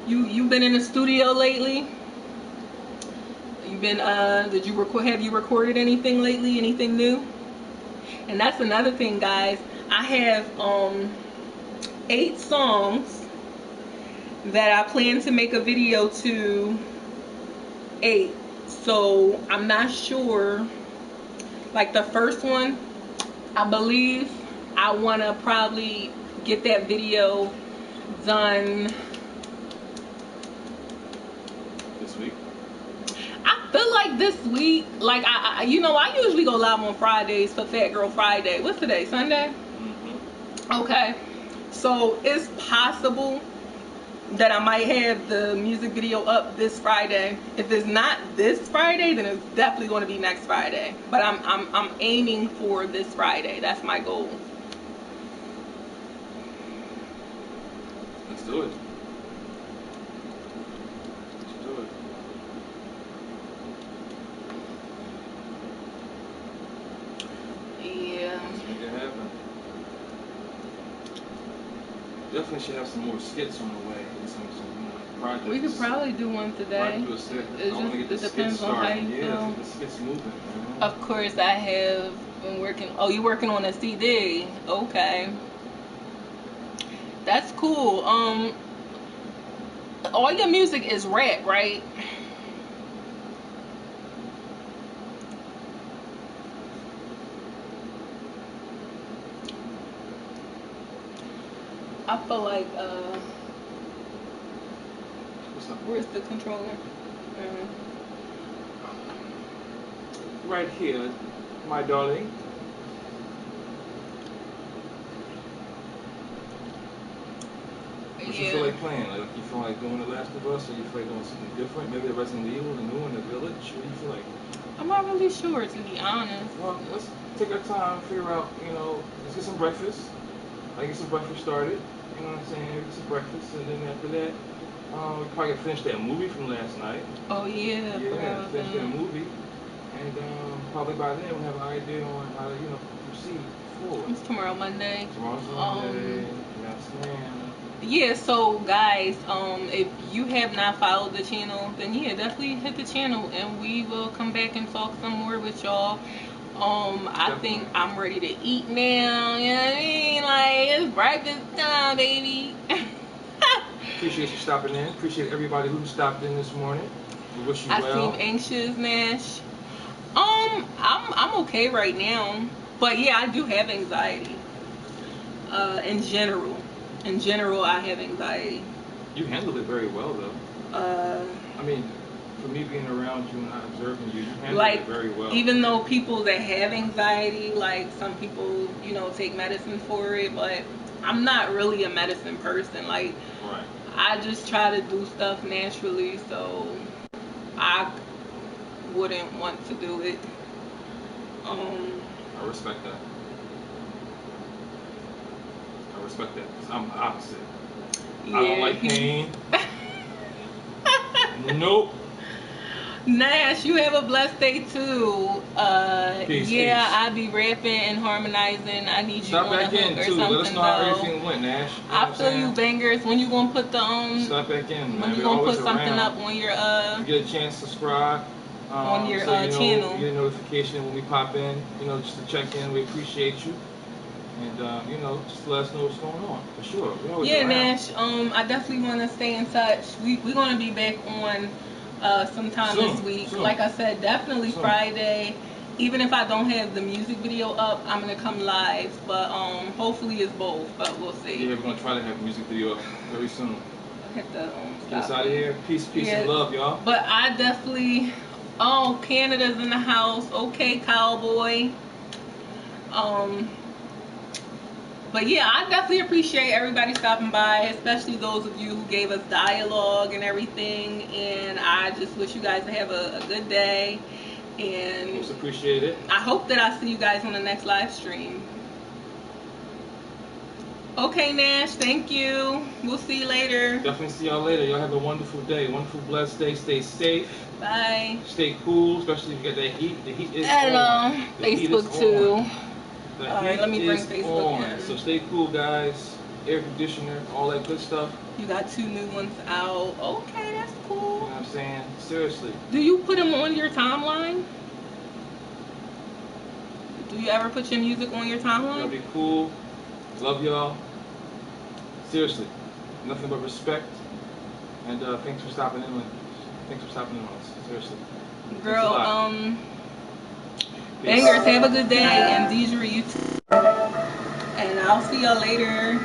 You've been in the studio lately? You've been did you record? Have you recorded anything lately? Anything new? And that's another thing, guys. I have 8 songs that I plan to make a video to. 8. So I'm not sure. Like the first one, I believe. I want to probably get that video done this week. I feel like this week, like I usually go live on Fridays for Fat Girl Friday. What's today? Sunday? Mm-hmm. Okay. So it's possible that I might have the music video up this Friday. If it's not this Friday, then it's definitely going to be next Friday. But I'm aiming for this Friday. That's my goal. Let's do it. Let's do it. Yeah. Let's make it happen. Definitely should have some more skits on the way. Some projects. We could probably do one today. It depends on how you feel. The skits moving, man. Of course, I have been working. Oh, you're working on a CD. Okay. That's cool. All your music is rap, right? I feel like what's up? Where's the controller? Right here, my darling. What you feel like playing? Like you feel like doing The Last of Us, or you feel like doing something different? Maybe the Resident Evil, the new one, The Village. What do you feel like? I'm not really sure, to be honest. Well, let's take our time, figure out. Let's get some breakfast. Get some breakfast started. You know what I'm saying? Get some breakfast, and then after that, we probably finish that movie from last night. Oh yeah. Yeah, finish that movie, and probably by then we'll have an idea on how to proceed forward. It's tomorrow, Monday. Tomorrow's Monday. Yes, ma'am. Yeah, so guys, if you have not followed the channel, then yeah, definitely hit the channel and we will come back and talk some more with y'all. I think I'm ready to eat now, you know what I mean? Like, it's breakfast time, baby. Appreciate you stopping in. Appreciate everybody who stopped in this morning. We wish you well. I seem anxious, Nash. I'm okay right now. But yeah, I do have anxiety. In general, I have anxiety. You handled it very well, though. I mean, for me being around you and not observing you, handled it very well. Even though people that have anxiety, like some people, take medicine for it, but I'm not really a medicine person. Like, right. I just try to do stuff naturally, so I wouldn't want to do it. I respect that. I respect that, because I'm the opposite. Yeah. I don't like pain. Nope. Nash, you have a blessed day too. Peace, yeah, peace. I be rapping and harmonizing. I need you Stop on a back in hook or too. something. Let us know how everything went, Nash. I feel you, bangers. When you gonna put the Stop back in, man. When you gonna put something up on your If you get a chance, subscribe. On your so, channel. You get a notification when we pop in. Just to check in. We appreciate you. And you know, just let us know what's going on for sure. We always Yeah, around. Nash. I definitely want to stay in touch. We're gonna be back on sometime Soon, this week. soon. Like I said, definitely Soon. Friday. Even if I don't have the music video up, I'm gonna come live. But hopefully it's both. But we'll see. Yeah, we're gonna try to have a music video up very soon. I hit the Get us stop out of button. here. Peace, peace, and Yeah. love, y'all. But I definitely. Oh, Canada's in the house. Okay, cowboy. Um. But yeah, I definitely appreciate everybody stopping by, especially those of you who gave us dialogue and everything. And I just wish you guys to have a good day. And Most appreciate it. I hope that I see you guys on the next live stream. Okay, Nash, thank you. We'll see you later. Definitely see y'all later. Y'all have a wonderful day, wonderful blessed day. Stay safe. Bye. Stay cool, especially if you got that heat. The heat is And on. The heat is Facebook too. on. The All right, heat let me bring is Facebook on. in. So stay cool, guys. Air conditioner, all that good stuff. You got 2 new ones out. Okay, that's You know cool. what I'm saying? Seriously. Do you put them on your timeline? Do you ever put your music on your Y'all timeline? be cool. Love y'all. Seriously. Nothing but respect. And thanks for stopping in with us. Seriously. Girl, Peace. bangers, have a good day, and Deidre, you too. And I'll see y'all later.